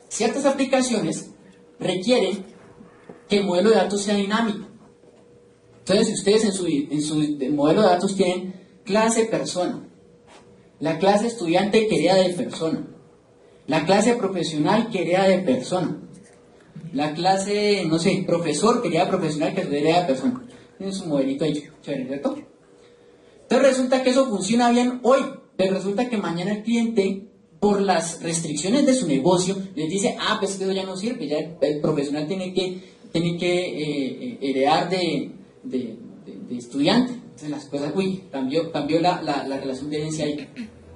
Ciertas aplicaciones requieren que el modelo de datos sea dinámico. Entonces, si ustedes en su modelo de datos tienen clase persona, la clase estudiante que hereda de persona, la clase profesional que hereda de persona, la clase, no sé, profesor que hereda de profesional que hereda de persona. Tienen su modelito ahí, chévere, ¿cierto? Entonces resulta que eso funciona bien hoy, pero resulta que mañana el cliente, por las restricciones de su negocio, les dice, pues eso ya no sirve, ya el profesional tiene que heredar de estudiante. Entonces las cosas, cambió la relación de herencia ahí.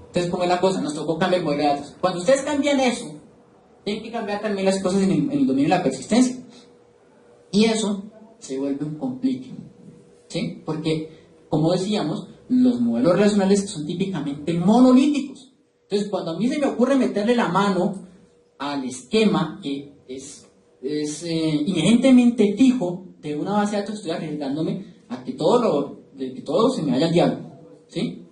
Entonces, ¿cómo es la cosa? Nos tocó cambiar el modelo de datos. Cuando ustedes cambian eso, tienen que cambiar también las cosas en el dominio de la persistencia. Y eso se vuelve un complique, ¿sí? Porque, como decíamos, los modelos relacionales son típicamente monolíticos. Entonces, cuando a mí se me ocurre meterle la mano al esquema que es inherentemente fijo de una base de datos, estoy arriesgándome a que que todo se me vaya al diablo, ¿sí?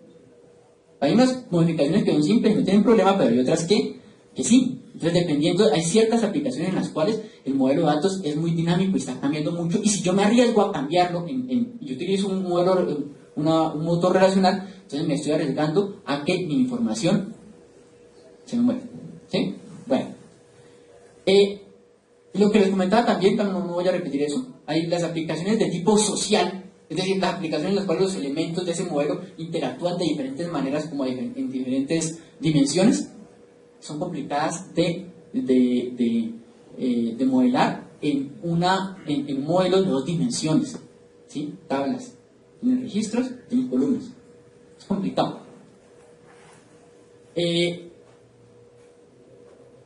Hay unas modificaciones que son simples, no tienen problema, pero hay otras que sí. Entonces, dependiendo, hay ciertas aplicaciones en las cuales el modelo de datos es muy dinámico y está cambiando mucho, y si yo me arriesgo a cambiarlo, yo utilizo un motor relacional, entonces me estoy arriesgando a que mi información se me muera, ¿sí? Bueno, lo que les comentaba también, no voy a repetir eso, hay las aplicaciones de tipo social, es decir, las aplicaciones en las cuales los elementos de ese modelo interactúan de diferentes maneras, como en diferentes dimensiones, son complicadas de modelar en un modelo de 2 dimensiones, ¿sí? Tablas, tienen registros, tienen columnas, es complicado.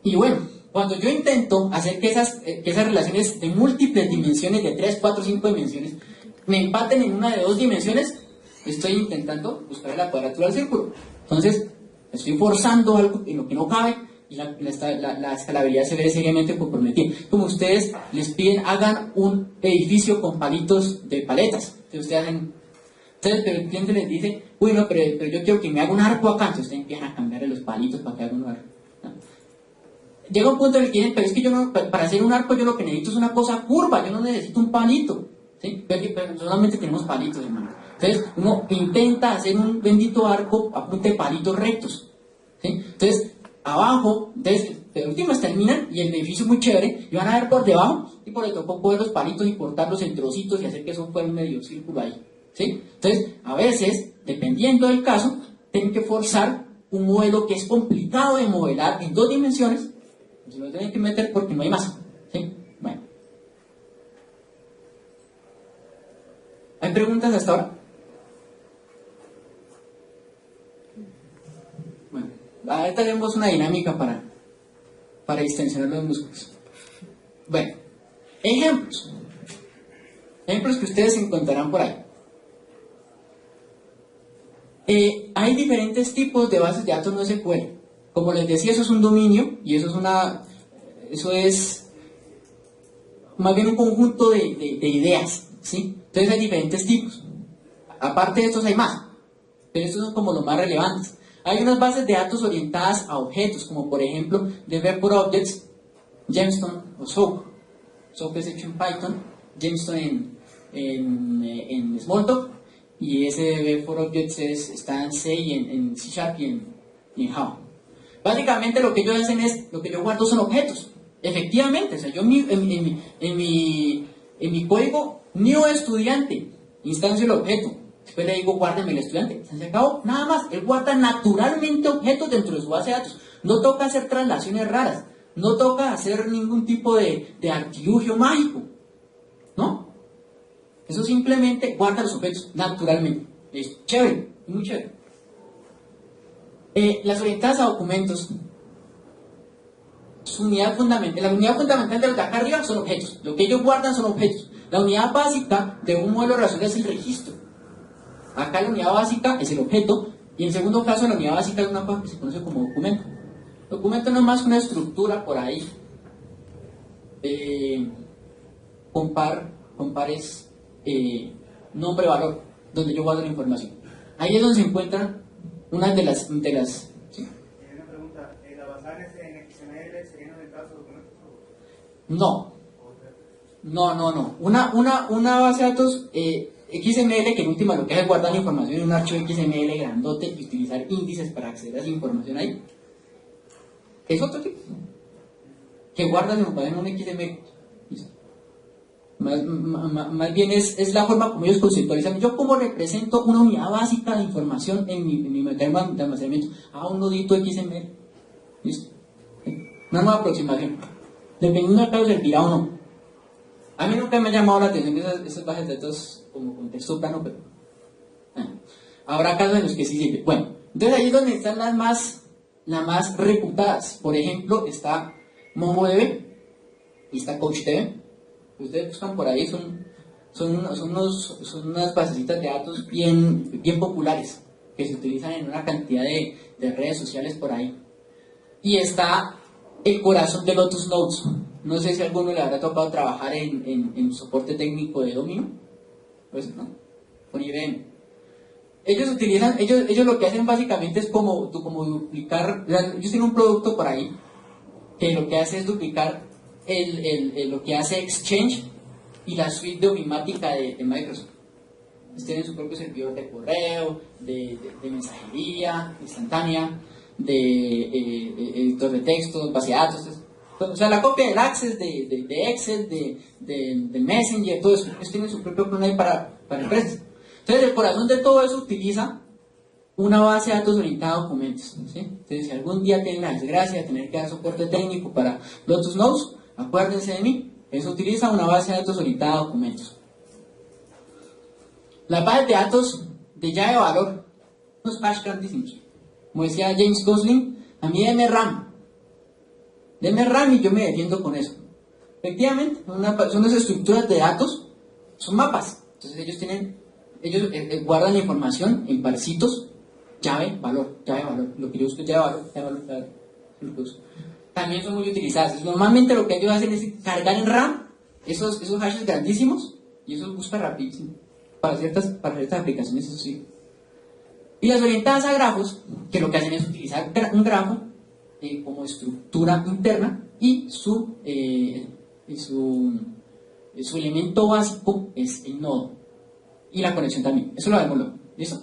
Y bueno, cuando yo intento hacer que esas relaciones de múltiples dimensiones, de 3, 4, 5 dimensiones, me empaten en una de 2 dimensiones, estoy intentando buscar la cuadratura del círculo. Entonces, estoy forzando algo en lo que no cabe y la escalabilidad se ve seriamente comprometida. Como ustedes les piden, hagan un edificio con palitos de paletas. Entonces, pero el cliente les dice, uy, no, pero yo quiero que me haga un arco acá. Entonces, ustedes empiezan a cambiarle los palitos para que haga un arco. Llega un punto en el que dicen, pero es que yo no, para hacer un arco yo lo que necesito es una cosa curva, yo no necesito un palito, ¿sí? Pero solamente tenemos palitos, hermano. Entonces uno intenta hacer un bendito arco a punta de palitos rectos, ¿sí? Entonces abajo, de últimas terminan y el edificio es muy chévere, y van a ver por debajo, y por el topo coger los palitos y cortarlos en trocitos y hacer que eso fuera un medio círculo ahí, ¿sí? Entonces a veces, dependiendo del caso, tienen que forzar un modelo que es complicado de modelar en 2 dimensiones. Se lo tienen que meter porque no hay más, ¿sí? Bueno. ¿Hay preguntas hasta ahora? Bueno, ahorita haremos una dinámica para distensionar los músculos. Bueno, ejemplos. Ejemplos que ustedes encontrarán por ahí. Hay diferentes tipos de bases de datos no SQL. Como les decía, eso es un dominio y eso es más bien un conjunto de ideas, ¿sí? Entonces hay diferentes tipos. Aparte de estos hay más, pero estos son como los más relevantes. Hay unas bases de datos orientadas a objetos, como por ejemplo DB for Objects, Gemstone o SOAP. SOAP es hecho en Python, Gemstone en Smalltalk, y ese DB for Objects está en C y en C# y en Java. Básicamente lo que ellos hacen es, lo que yo guardo son objetos. Efectivamente, o sea, yo en mi código, new estudiante, instancio el objeto. Después le digo, guárdeme el estudiante. Se acabó, nada más. Él guarda naturalmente objetos dentro de su base de datos. No toca hacer traslaciones raras. No toca hacer ningún tipo de artilugio mágico. ¿No? Eso simplemente guarda los objetos naturalmente. Es chévere, muy chévere. Las orientadas a documentos, la unidad fundamental de los de acá arriba son objetos, lo que ellos guardan son objetos. La unidad básica de un modelo relacional es el registro. Acá la unidad básica es el objeto, y en segundo caso la unidad básica es una cosa que se conoce como documento. Documento no es más que una estructura por ahí. Compar es nombre-valor, donde yo guardo la información. Ahí es donde se encuentran una de las ¿sí?
Una pregunta, ¿la basar en XML sería en el caso de documentos?
No. Una base de datos XML, que en última lo que hace es guardar la información en un archivo XML grandote y utilizar índices para acceder a esa información ahí, es otro tipo que guarda la información en un XML. Más bien es la forma como ellos conceptualizan. Yo como represento una unidad básica de información en mi mecanismo de almacenamiento a un nodito XML. ¿Listo? Una nueva aproximación. Dependiendo del caso servirá o no. A mí nunca me ha llamado la atención esas bases de datos como contexto plano, pero habrá casos en los que sí sirve. Bueno, entonces ahí es donde están las más reputadas. Por ejemplo, está MongoDB y está CouchDB. Ustedes buscan por ahí, son unas basecitas de datos bien populares. que se utilizan en una cantidad de redes sociales por ahí. Y está el corazón de Lotus Notes. No sé si a alguno le habrá tocado trabajar en soporte técnico de Domino, pues no, con IBM. Ellos lo que hacen básicamente es como duplicar, ellos tienen un producto por ahí que lo que hace es duplicar lo que hace Exchange y la suite de ofimática de Microsoft. Ellos tienen su propio servidor de correo, de mensajería instantánea, de editor de textos, base de datos. O sea, la copia del Access, de Excel, de Messenger, todo eso. Ellos tienen su propio clone para empresas. Entonces, el corazón de todo eso utiliza una base de datos orientada a documentos, ¿sí? Entonces, si algún día tienen la desgracia de tener que dar soporte técnico para Lotus Notes, acuérdense de mí. Eso utiliza una base de datos orientada a documentos. Las bases de datos de llave de valor, unos hash grandísimos. Como decía James Gosling, a mí deme RAM y yo me defiendo con eso. Efectivamente, son unas estructuras de datos, son mapas. Entonces ellos guardan la información en parcitos, llave, valor, lo que yo uso es llave, valor. También son muy utilizadas. Normalmente lo que ellos hacen es cargar en RAM esos hashes grandísimos y eso busca rapidísimo. Para ciertas aplicaciones eso sí. Y las orientadas a grafos, que lo que hacen es utilizar un grafo como estructura interna y su elemento básico es el nodo. Y la conexión también. Eso lo vemos luego. ¿Listo?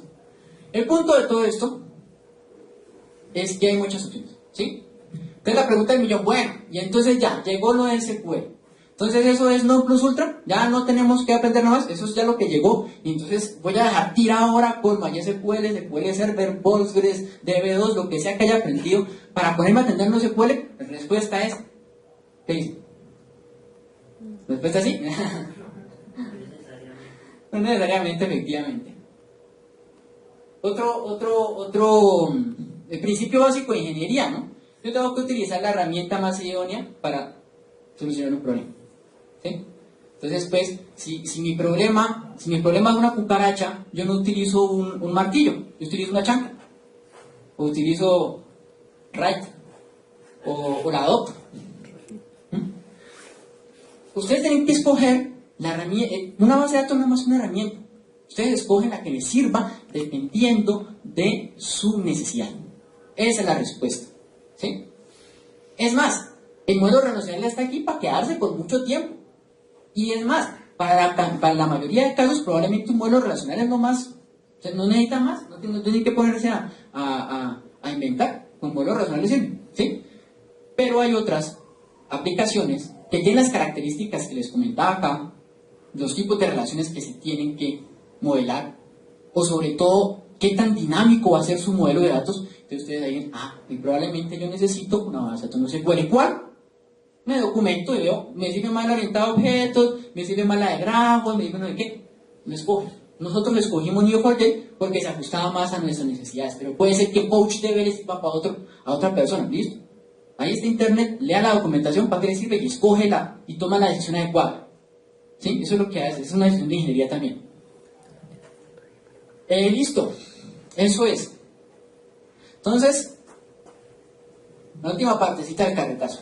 El punto de todo esto es que hay muchas opciones. ¿Sí? Entonces la pregunta del millón, bueno, y entonces ya, llegó lo del SQL. Entonces eso es non plus ultra, ya no tenemos que aprender nada más, eso es ya lo que llegó. Y entonces voy a dejar tirado ahora con MySQL, SQL Server, Postgres, DB2, lo que sea que haya aprendido, para ponerme a atender no SQL. La respuesta es, ¿qué dice? ¿La respuesta es sí? No necesariamente, efectivamente. El principio básico de ingeniería, ¿no? Yo tengo que utilizar la herramienta más idónea para solucionar un problema. ¿Sí? Entonces, pues, si mi problema es una cucaracha, yo no utilizo un martillo, yo utilizo una chancla, o utilizo Write, o la Doc. Ustedes tienen que escoger la herramienta, una base de datos no es más una herramienta. Ustedes escogen la que les sirva dependiendo de su necesidad. Esa es la respuesta. ¿Sí? Es más, el modelo relacional está aquí para quedarse por mucho tiempo. Y es más, para la mayoría de casos, probablemente un modelo relacional es no más, o sea, no necesita más, no tiene que ponerse a inventar, con modelos relacionales sirve, ¿sí? Pero hay otras aplicaciones que tienen las características que les comentaba acá, los tipos de relaciones que se tienen que modelar, o sobre todo, qué tan dinámico va a ser su modelo de datos. Entonces ustedes digan, y probablemente yo necesito una base de datos no SQL. ¿Cuál? Me documento y veo, me sirve más la orientada a objetos, me sirve más la de grafos, me sirve no de qué. Lo escojo. Nosotros lo escogimos Neo4j porque se ajustaba más a nuestras necesidades, pero puede ser que PouchDB le sirva para a otra persona. ¿Listo? Ahí está internet, lea la documentación para qué le sirve y escógela y toma la decisión adecuada. ¿Sí? Eso es lo que hace, es una decisión de ingeniería también. Listo. Eso es. Entonces, la última partecita del carretazo.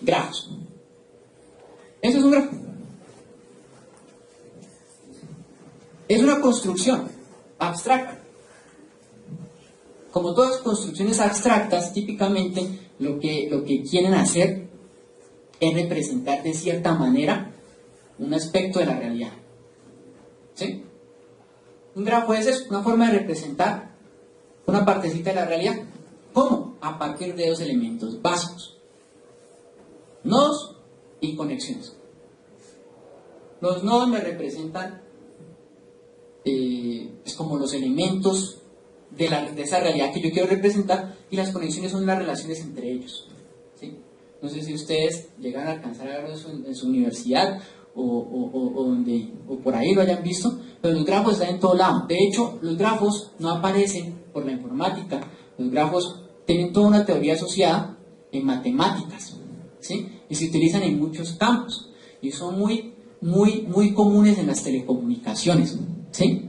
Grafos. Eso es un grafo. Es una construcción abstracta. Como todas construcciones abstractas, típicamente lo que quieren hacer es representar de cierta manera un aspecto de la realidad. ¿Sí? Un grafo es una forma de representar una partecita de la realidad. ¿Cómo? A partir de dos elementos básicos: nodos y conexiones. Los nodos me representan es como los elementos de esa realidad que yo quiero representar, y las conexiones son las relaciones entre ellos. ¿Sí? No sé si ustedes llegan a alcanzar a ver eso en su universidad o por ahí lo hayan visto, pero los grafos están en todo lado. De hecho, los grafos no aparecen por la informática, los grafos tienen toda una teoría asociada en matemáticas, ¿sí? Y se utilizan en muchos campos y son muy comunes en las telecomunicaciones, ¿sí?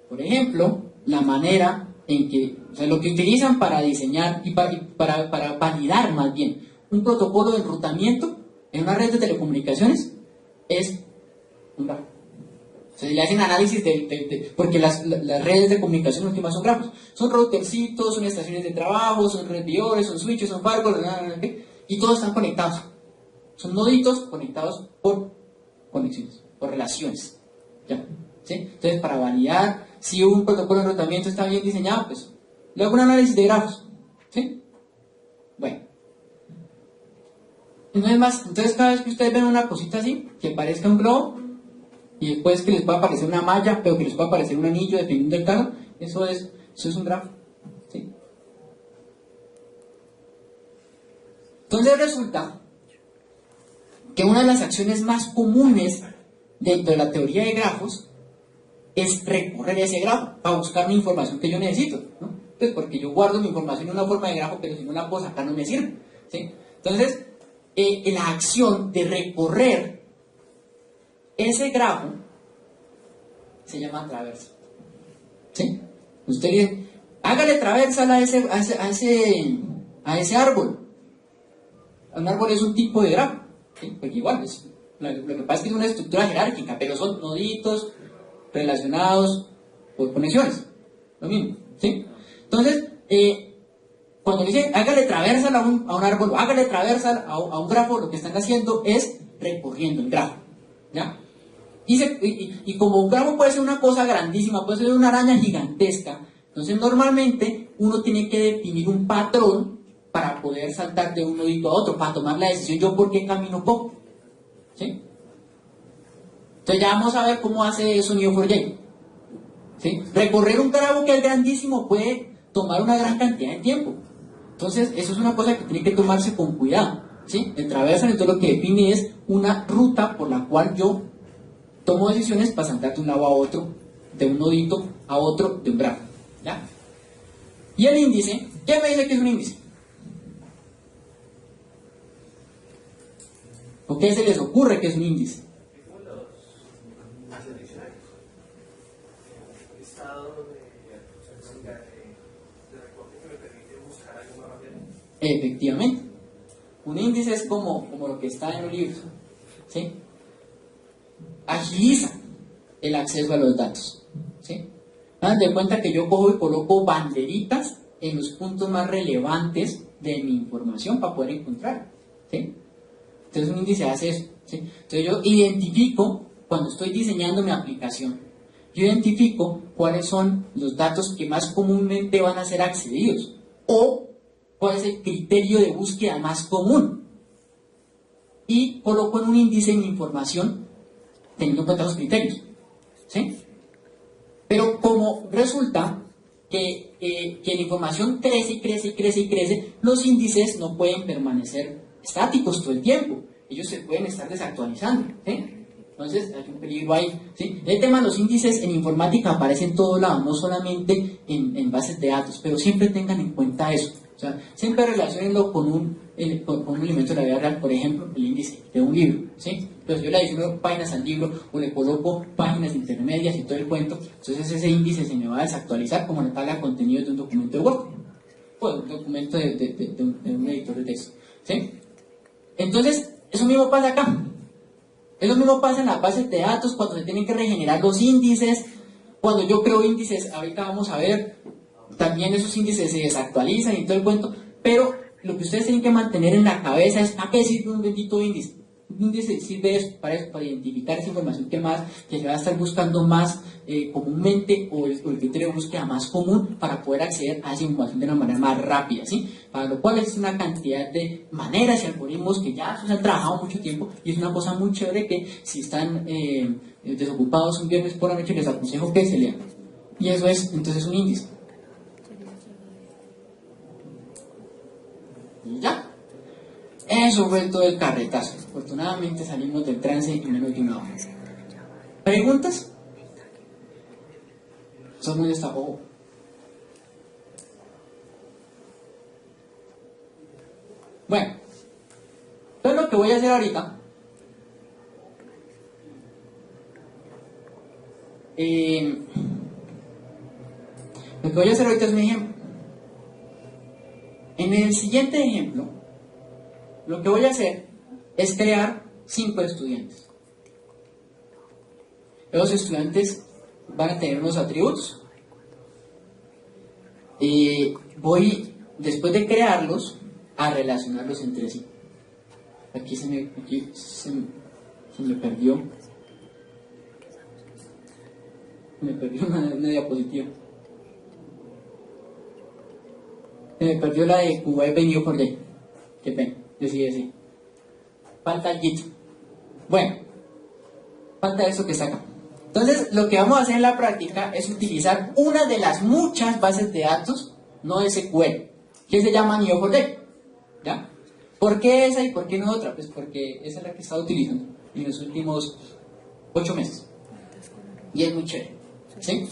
Por ejemplo, la manera en que, o sea, lo que utilizan para diseñar y para validar más bien un protocolo de enrutamiento en una red de telecomunicaciones es un grafo. O sea, le hacen análisis porque las redes de comunicación últimas son grafos. Son routercitos, son estaciones de trabajo, son servidores, son switches, son firewalls, y todos están conectados. Son noditos conectados por conexiones, por relaciones. ¿Ya? ¿Sí? Entonces, para validar si un protocolo de enrutamiento está bien diseñado, pues le hago un análisis de grafos. ¿Sí? Bueno. Entonces cada vez que ustedes ven una cosita así, que parezca un globo, y después que les pueda aparecer una malla, pero que les pueda aparecer un anillo, dependiendo del caso, eso es un grafo. ¿Sí? Entonces resulta que una de las acciones más comunes dentro de la teoría de grafos es recorrer ese grafo para buscar una información que yo necesito, ¿no? Pues porque yo guardo mi información en una forma de grafo, pero si no la puedo sacar no me sirve, ¿sí? Entonces, la acción de recorrer ese grafo se llama traversa, ¿sí? Usted dice, hágale traversal a ese árbol. Un árbol es un tipo de grafo, ¿sí? Porque igual, lo que pasa es que es una estructura jerárquica, pero son noditos relacionados por conexiones, lo mismo, ¿sí? Entonces, cuando dice hágale traversal a un árbol, o hágale traversal a un grafo, lo que están haciendo es recorriendo el grafo, ¿ya? Y como un grafo puede ser una cosa grandísima, puede ser una araña gigantesca, entonces normalmente uno tiene que definir un patrón para poder saltar de un nodito a otro, para tomar la decisión yo por qué camino poco, ¿sí? Entonces ya vamos a ver cómo hace eso Neo4j, ¿sí? Recorrer un grafo que es grandísimo puede tomar una gran cantidad de tiempo. Entonces eso es una cosa que tiene que tomarse con cuidado, ¿sí? El traversal entonces lo que define es una ruta por la cual yo tomo decisiones para saltar de un lado a otro, de un nodito a otro, de un grafo, ¿ya? Y el índice, ¿qué me dice que es un índice? ¿O qué se les ocurre que es un índice? Efectivamente. Un índice es como lo que está en un libro, ¿sí? Agiliza el acceso a los datos, ¿sí? Hagan de cuenta que yo cojo y coloco banderitas en los puntos más relevantes de mi información para poder encontrar, ¿sí? Entonces un índice hace eso, ¿sí? Entonces yo identifico, cuando estoy diseñando mi aplicación, yo identifico cuáles son los datos que más comúnmente van a ser accedidos, o cuál es el criterio de búsqueda más común, y coloco en un índice mi información teniendo en cuenta los criterios, ¿sí? Pero como resulta que la información crece y crece y crece y crece, los índices no pueden permanecer estáticos todo el tiempo, ellos se pueden estar desactualizando, ¿sí? Entonces hay un peligro ahí, ¿sí? El tema de los índices en informática aparece en todo lado, no solamente en bases de datos, pero siempre tengan en cuenta eso. O sea, siempre relacionenlo con un elemento de la vida real, por ejemplo, el índice de un libro, ¿sí? Entonces yo le adiciono páginas al libro o le coloco páginas intermedias y todo el cuento, entonces ese índice se me va a desactualizar como la tabla de contenido de un documento de Word, o un documento de un editor de texto, ¿sí? Entonces, eso mismo pasa acá. Eso mismo pasa en las bases de datos, cuando se tienen que regenerar los índices. Cuando yo creo índices, ahorita vamos a ver, también esos índices se desactualizan y todo el cuento, pero lo que ustedes tienen que mantener en la cabeza es ¿a qué sirve un bendito índice? Un índice sirve eso, para identificar esa información que se va a estar buscando más comúnmente, o el criterio de búsqueda más común, para poder acceder a esa información de una manera más rápida, ¿sí? Para lo cual existe una cantidad de maneras y algoritmos que ya se han trabajado mucho tiempo, y es una cosa muy chévere que si están desocupados un viernes por la noche les aconsejo que se lean. Y eso es entonces un índice. Y ya. Eso fue todo el carretazo. Afortunadamente salimos del trance en menos de una hora. ¿Preguntas? Son muy destapados. Bueno, entonces lo que voy a hacer ahorita Lo que voy a hacer ahorita es un ejemplo. En el siguiente ejemplo, lo que voy a hacer es crear 5 estudiantes. Los estudiantes van a tener unos atributos. Voy, después de crearlos, a relacionarlos entre sí. Aquí se me perdió. Me perdió una diapositiva. Se me perdió la de Kuwait venido por ahí. Qué pena, yo sí decía. Falta el Git. Bueno, falta eso que saca. Entonces, lo que vamos a hacer en la práctica es utilizar una de las muchas bases de datos, no SQL, que se llama Neo4j. ¿Ya? ¿Por qué esa y por qué no otra? Pues porque esa es la que he estado utilizando en los últimos 8 meses. Y es muy chévere. ¿Sí?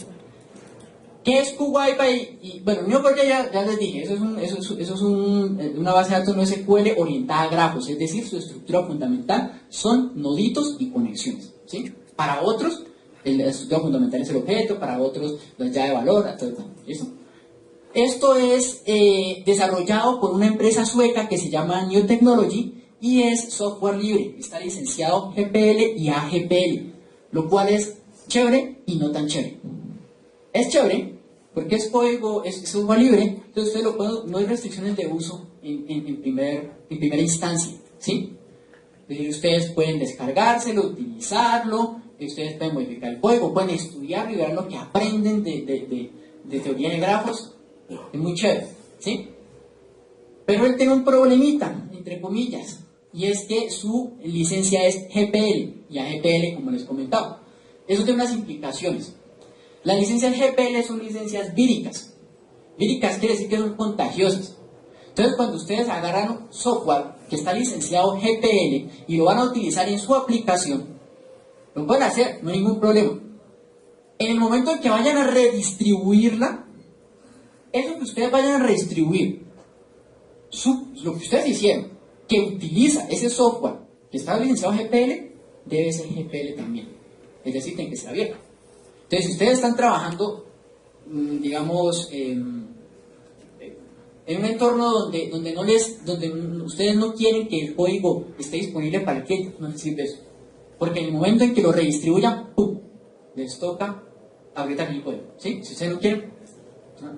¿Qué es Kuwait? Y bueno, Neo4j ya les dije, eso es una base de datos no SQL orientada a grafos, es decir, su estructura fundamental son noditos y conexiones. ¿Sí? Para otros, la estructura fundamental es el objeto, para otros, la llave de valor, etc. ¿Listo? Esto es desarrollado por una empresa sueca que se llama New Technology y es software libre. Está licenciado GPL y AGPL, lo cual es chévere y no tan chévere. Es chévere porque es código, es software libre, entonces ustedes lo pueden, no hay restricciones de uso en primera instancia, ¿sí? Es decir, ustedes pueden descargárselo, utilizarlo, ustedes pueden modificar el código, pueden estudiarlo y ver lo que aprenden de teoría de grafos. Es muy chévere, ¿sí? Pero él tiene un problemita, entre comillas, y es que su licencia es GPL y AGPL, como les comentaba. Eso tiene unas implicaciones. Las licencias GPL son licencias víricas. Víricas quiere decir que son contagiosas. Entonces, cuando ustedes agarran software que está licenciado GPL y lo van a utilizar en su aplicación, lo pueden hacer, no hay ningún problema. En el momento en que vayan a redistribuirla, eso que ustedes vayan a redistribuir, lo que ustedes hicieron, que utiliza ese software que está licenciado GPL, debe ser GPL también. Es decir, tiene que ser abierto. Entonces, si ustedes están trabajando, digamos, en un entorno donde ustedes no quieren que el código esté disponible para el cliente, no les sirve eso. Porque en el momento en que lo redistribuyan, ¡pum!, les toca abrir también el código. ¿Sí? Si ustedes no quieren, ¿no?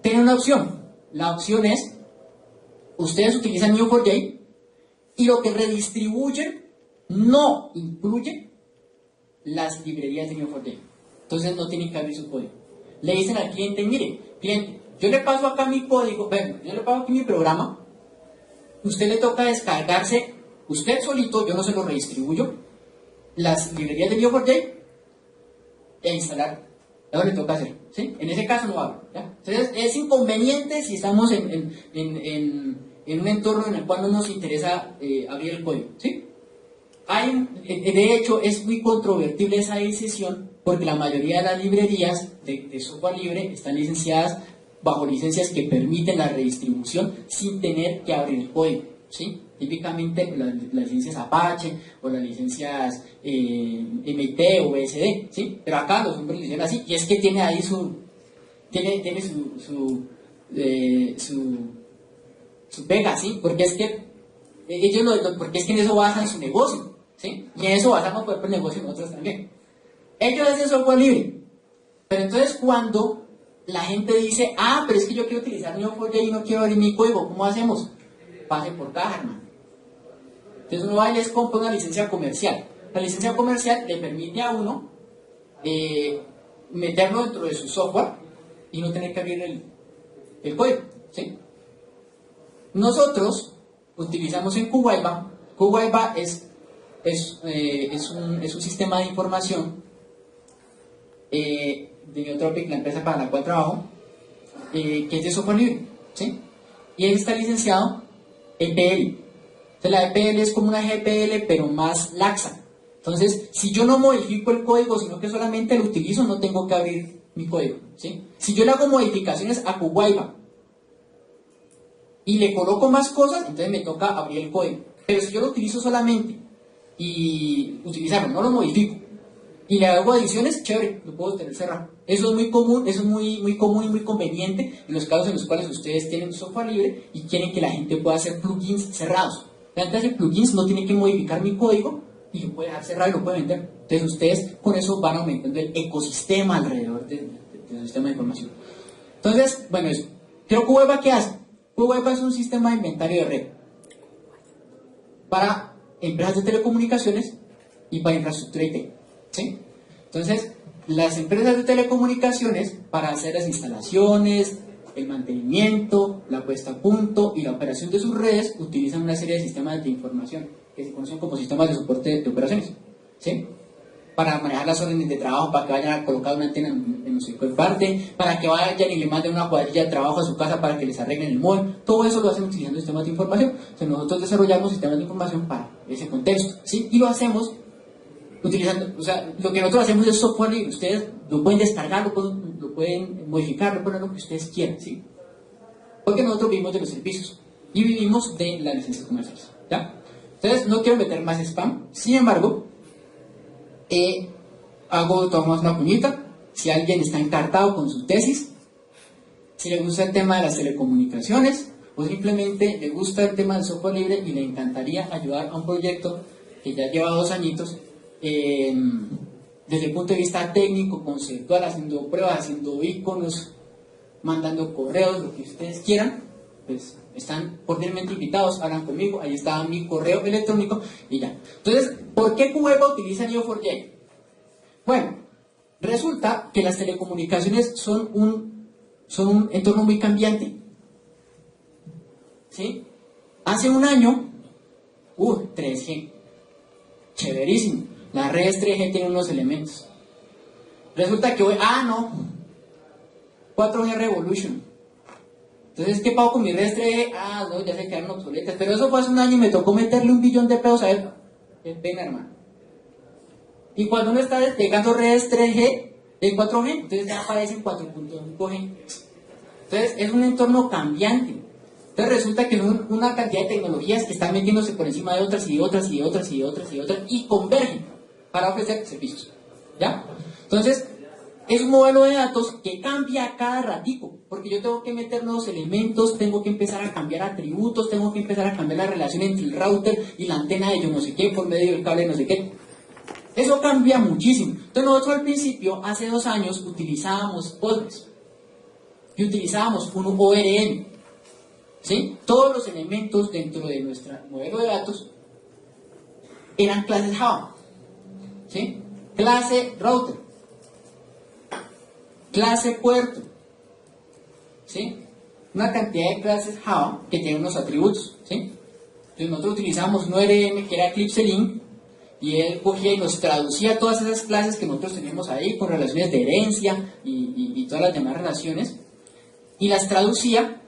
Tienen una opción. La opción es, ustedes utilizan Neo4j y lo que redistribuyen no incluye las librerías de Neo4j. Entonces no tienen que abrir su código. Le dicen al cliente, mire, cliente, yo le paso acá mi código, bueno, yo le paso aquí mi programa, usted le toca descargarse, usted solito, yo no se lo redistribuyo, las librerías de Neo4j e instalar. Eso le toca hacer, ¿sí? En ese caso no abro, ¿ya? Entonces es inconveniente si estamos en un entorno en el cual no nos interesa abrir el código, ¿sí? De hecho, es muy controvertible esa decisión porque la mayoría de las librerías de software libre están licenciadas bajo licencias que permiten la redistribución sin tener que abrir el código, ¿sí? Típicamente las licencias Apache o las licencias MIT o BSD, ¿sí? Pero acá los hombres lo hicieron así y es que tiene ahí su pega, ¿sí? Porque es que porque es que en eso basan su negocio, ¿sí? Y en eso basamos por el negocio nosotros también. Ellos hacen software libre, pero entonces cuando la gente dice, pero es que yo quiero utilizar Neo4j y no quiero abrir mi código, ¿cómo hacemos? Pase por caja, hermano. Entonces uno va y les compra una licencia comercial. La licencia comercial le permite a uno meterlo dentro de su software y no tener que abrir el código, ¿sí? Nosotros utilizamos en Kuwait. Kuwait es un sistema de información de Neotropic, la empresa para la cual trabajo, que es de software libre, ¿sí? Y él está licenciado EPL. Entonces la EPL es como una GPL pero más laxa. Entonces, si yo no modifico el código, sino que solamente lo utilizo, no tengo que abrir mi código, ¿sí? Si yo le hago modificaciones a Kuwait y le coloco más cosas, entonces me toca abrir el código. Pero si yo lo utilizo solamente y utilizarlo, no lo modifico, y le hago adiciones, chévere, lo puedo tener cerrado. Eso es muy común, eso es muy común y muy conveniente en los casos en los cuales ustedes tienen software libre y quieren que la gente pueda hacer plugins cerrados. Antes de hacer plugins no tienen que modificar mi código y lo puede dejar cerrado y lo puede vender. Entonces ustedes con eso van aumentando el ecosistema alrededor del sistema de información. Entonces, bueno, eso. Pero QWeba, ¿qué hace? QWeba es un sistema de inventario de red para empresas de telecomunicaciones y para infraestructura IT. ¿Sí? Entonces, las empresas de telecomunicaciones, para hacer las instalaciones, el mantenimiento, la puesta a punto y la operación de sus redes, utilizan una serie de sistemas de información que se conocen como sistemas de soporte de operaciones. ¿Sí? Para manejar las órdenes de trabajo, para que vayan a colocar una antena en no sé qué parte, para que vayan y le manden una cuadrilla de trabajo a su casa para que les arreglen el móvil. Todo eso lo hacen utilizando sistemas de información. Entonces, nosotros desarrollamos sistemas de información para ese contexto. ¿Sí? Y lo hacemos utilizando, o sea, lo que nosotros hacemos es software libre. Ustedes lo pueden descargar, lo pueden modificar, lo pueden hacer lo que ustedes quieran, ¿sí? Porque nosotros vivimos de los servicios y vivimos de las licencias comerciales, ¿ya? Entonces, no quiero meter más spam. Sin embargo, tomamos una puñita. Si alguien está encartado con su tesis, si le gusta el tema de las telecomunicaciones o simplemente le gusta el tema del software libre y le encantaría ayudar a un proyecto que ya lleva 2 añitos, desde el punto de vista técnico, conceptual, haciendo pruebas, haciendo iconos, mandando correos, lo que ustedes quieran, pues están cordialmente invitados, hablan conmigo, ahí está mi correo electrónico y ya. Entonces, ¿por qué QWeba utiliza Neo4j? Bueno, resulta que las telecomunicaciones son un entorno muy cambiante. ¿Sí? Hace un año, 3G, chéverísimo. Las redes 3G tienen unos elementos. Resulta que hoy, 4G Revolution. Entonces, ¿qué pago con mis redes 3G? No, ya se quedaron obsoletas. Pero eso fue hace un año y me tocó meterle 1 billón de pesos a él. Qué pena, hermano. Y cuando uno está desplegando redes 3G, de 4G, entonces ya aparecen 4.5G. Entonces, es un entorno cambiante. Entonces resulta que una cantidad de tecnologías que están metiéndose por encima de otras y de otras y de otras y de otras y de otras y convergen para ofrecer servicios. ¿Ya? Entonces, es un modelo de datos que cambia cada ratico, porque yo tengo que meter nuevos elementos, tengo que empezar a cambiar atributos, tengo que empezar a cambiar la relación entre el router y la antena de yo no sé qué por medio del cable no sé qué. Eso cambia muchísimo. Entonces nosotros al principio, hace 2 años, utilizábamos Postgres y utilizábamos un ORM. ¿Sí? Todos los elementos dentro de nuestro modelo de datos eran clases Java. ¿Sí? Clase router, clase puerto, ¿sí? Una cantidad de clases Java que tienen unos atributos, ¿sí? Entonces nosotros utilizamos un ORM que era Eclipse Link y él cogía y nos traducía todas esas clases que nosotros tenemos ahí con relaciones de herencia y todas las demás relaciones y las traducía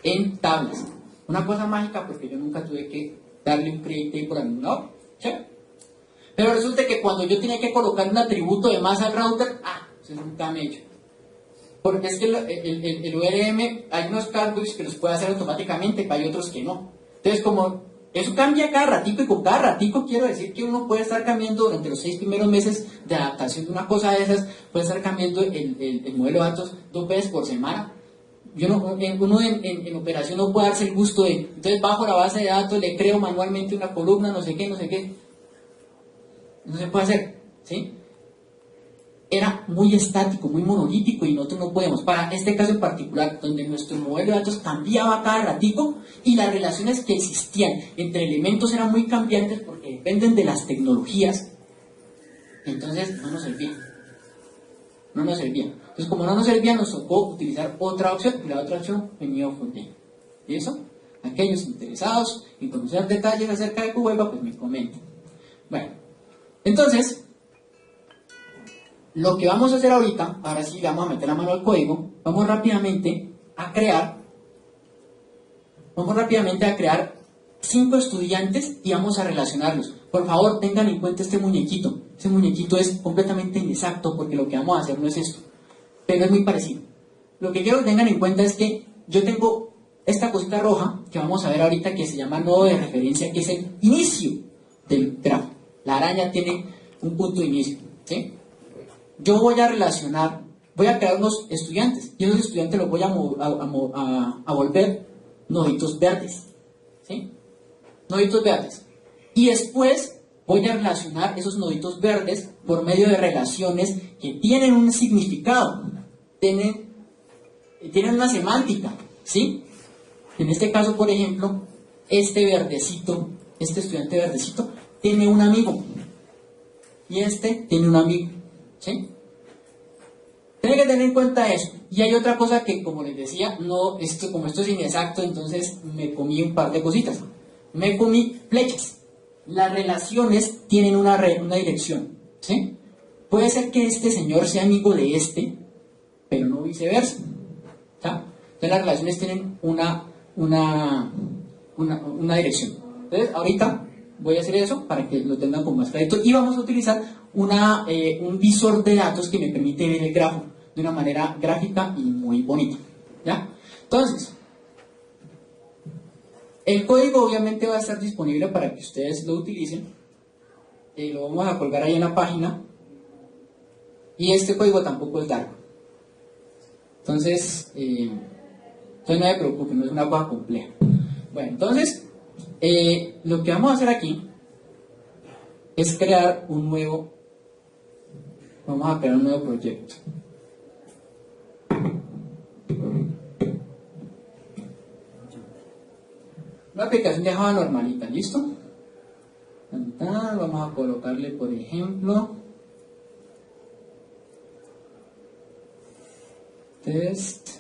en tablas. Una cosa mágica porque yo nunca tuve que darle un create table a ningún lado, ¿sí? Pero resulta que cuando yo tenía que colocar un atributo de más al router, eso es un camello. Porque es que el ORM, hay unos cálculos que los puede hacer automáticamente, pero hay otros que no. Entonces, como eso cambia cada ratico, y con cada ratico quiero decir que uno puede estar cambiando durante los 6 primeros meses de adaptación de una cosa de esas, puede estar cambiando el modelo de datos 2 veces por semana. Uno en operación no puede darse el gusto de, entonces bajo la base de datos, le creo manualmente una columna, no sé qué. No se puede hacer, ¿sí? Era muy estático, muy monolítico y nosotros no podemos. Para este caso en particular, donde nuestro modelo de datos cambiaba cada ratico y las relaciones que existían entre elementos eran muy cambiantes porque dependen de las tecnologías, entonces no nos servía. Entonces, como no nos servía, nos tocó utilizar otra opción, y la otra opción venía Neo4j. ¿Y eso? Aquellos interesados en conocer detalles acerca de QWeba, pues me comentan. Bueno, entonces, lo que vamos a hacer ahorita, ahora sí vamos a meter la mano al código, vamos rápidamente a crear 5 estudiantes y vamos a relacionarlos. Por favor, tengan en cuenta este muñequito. Este muñequito es completamente inexacto porque lo que vamos a hacer no es esto, pero es muy parecido. Lo que quiero que tengan en cuenta es que yo tengo esta cosita roja que vamos a ver ahorita que se llama nodo de referencia, que es el inicio del grafo. La araña tiene un punto de inicio, ¿sí? yo voy a relacionar, voy a crear unos estudiantes, y esos estudiantes los voy a volver noditos verdes, ¿sí? Noditos verdes. Y después voy a relacionar esos noditos verdes por medio de relaciones que tienen un significado, tienen una semántica, ¿sí? En este caso, por ejemplo, este verdecito, este estudiante verdecito, tiene un amigo. Y este tiene un amigo, ¿sí? Tiene que tener en cuenta eso. Y hay otra cosa que, como les decía, como esto es inexacto, entonces me comí un par de cositas. Me comí flechas. Las relaciones tienen una dirección, ¿sí? Puede ser que este señor sea amigo de este, pero no viceversa, ¿sí? Entonces las relaciones tienen una dirección. Entonces ahorita voy a hacer eso para que lo tengan con más clarito y vamos a utilizar un visor de datos que me permite ver el grafo de una manera gráfica y muy bonita, ¿ya? Entonces, el código obviamente va a estar disponible para que ustedes lo utilicen. Lo vamos a colgar ahí en la página. Y este código tampoco es largo. Entonces no se preocupen, no es una cosa compleja. Bueno, entonces, lo que vamos a hacer aquí es crear vamos a crear un nuevo proyecto. Una aplicación de Java normalita, ¿listo? Vamos a colocarle, por ejemplo, test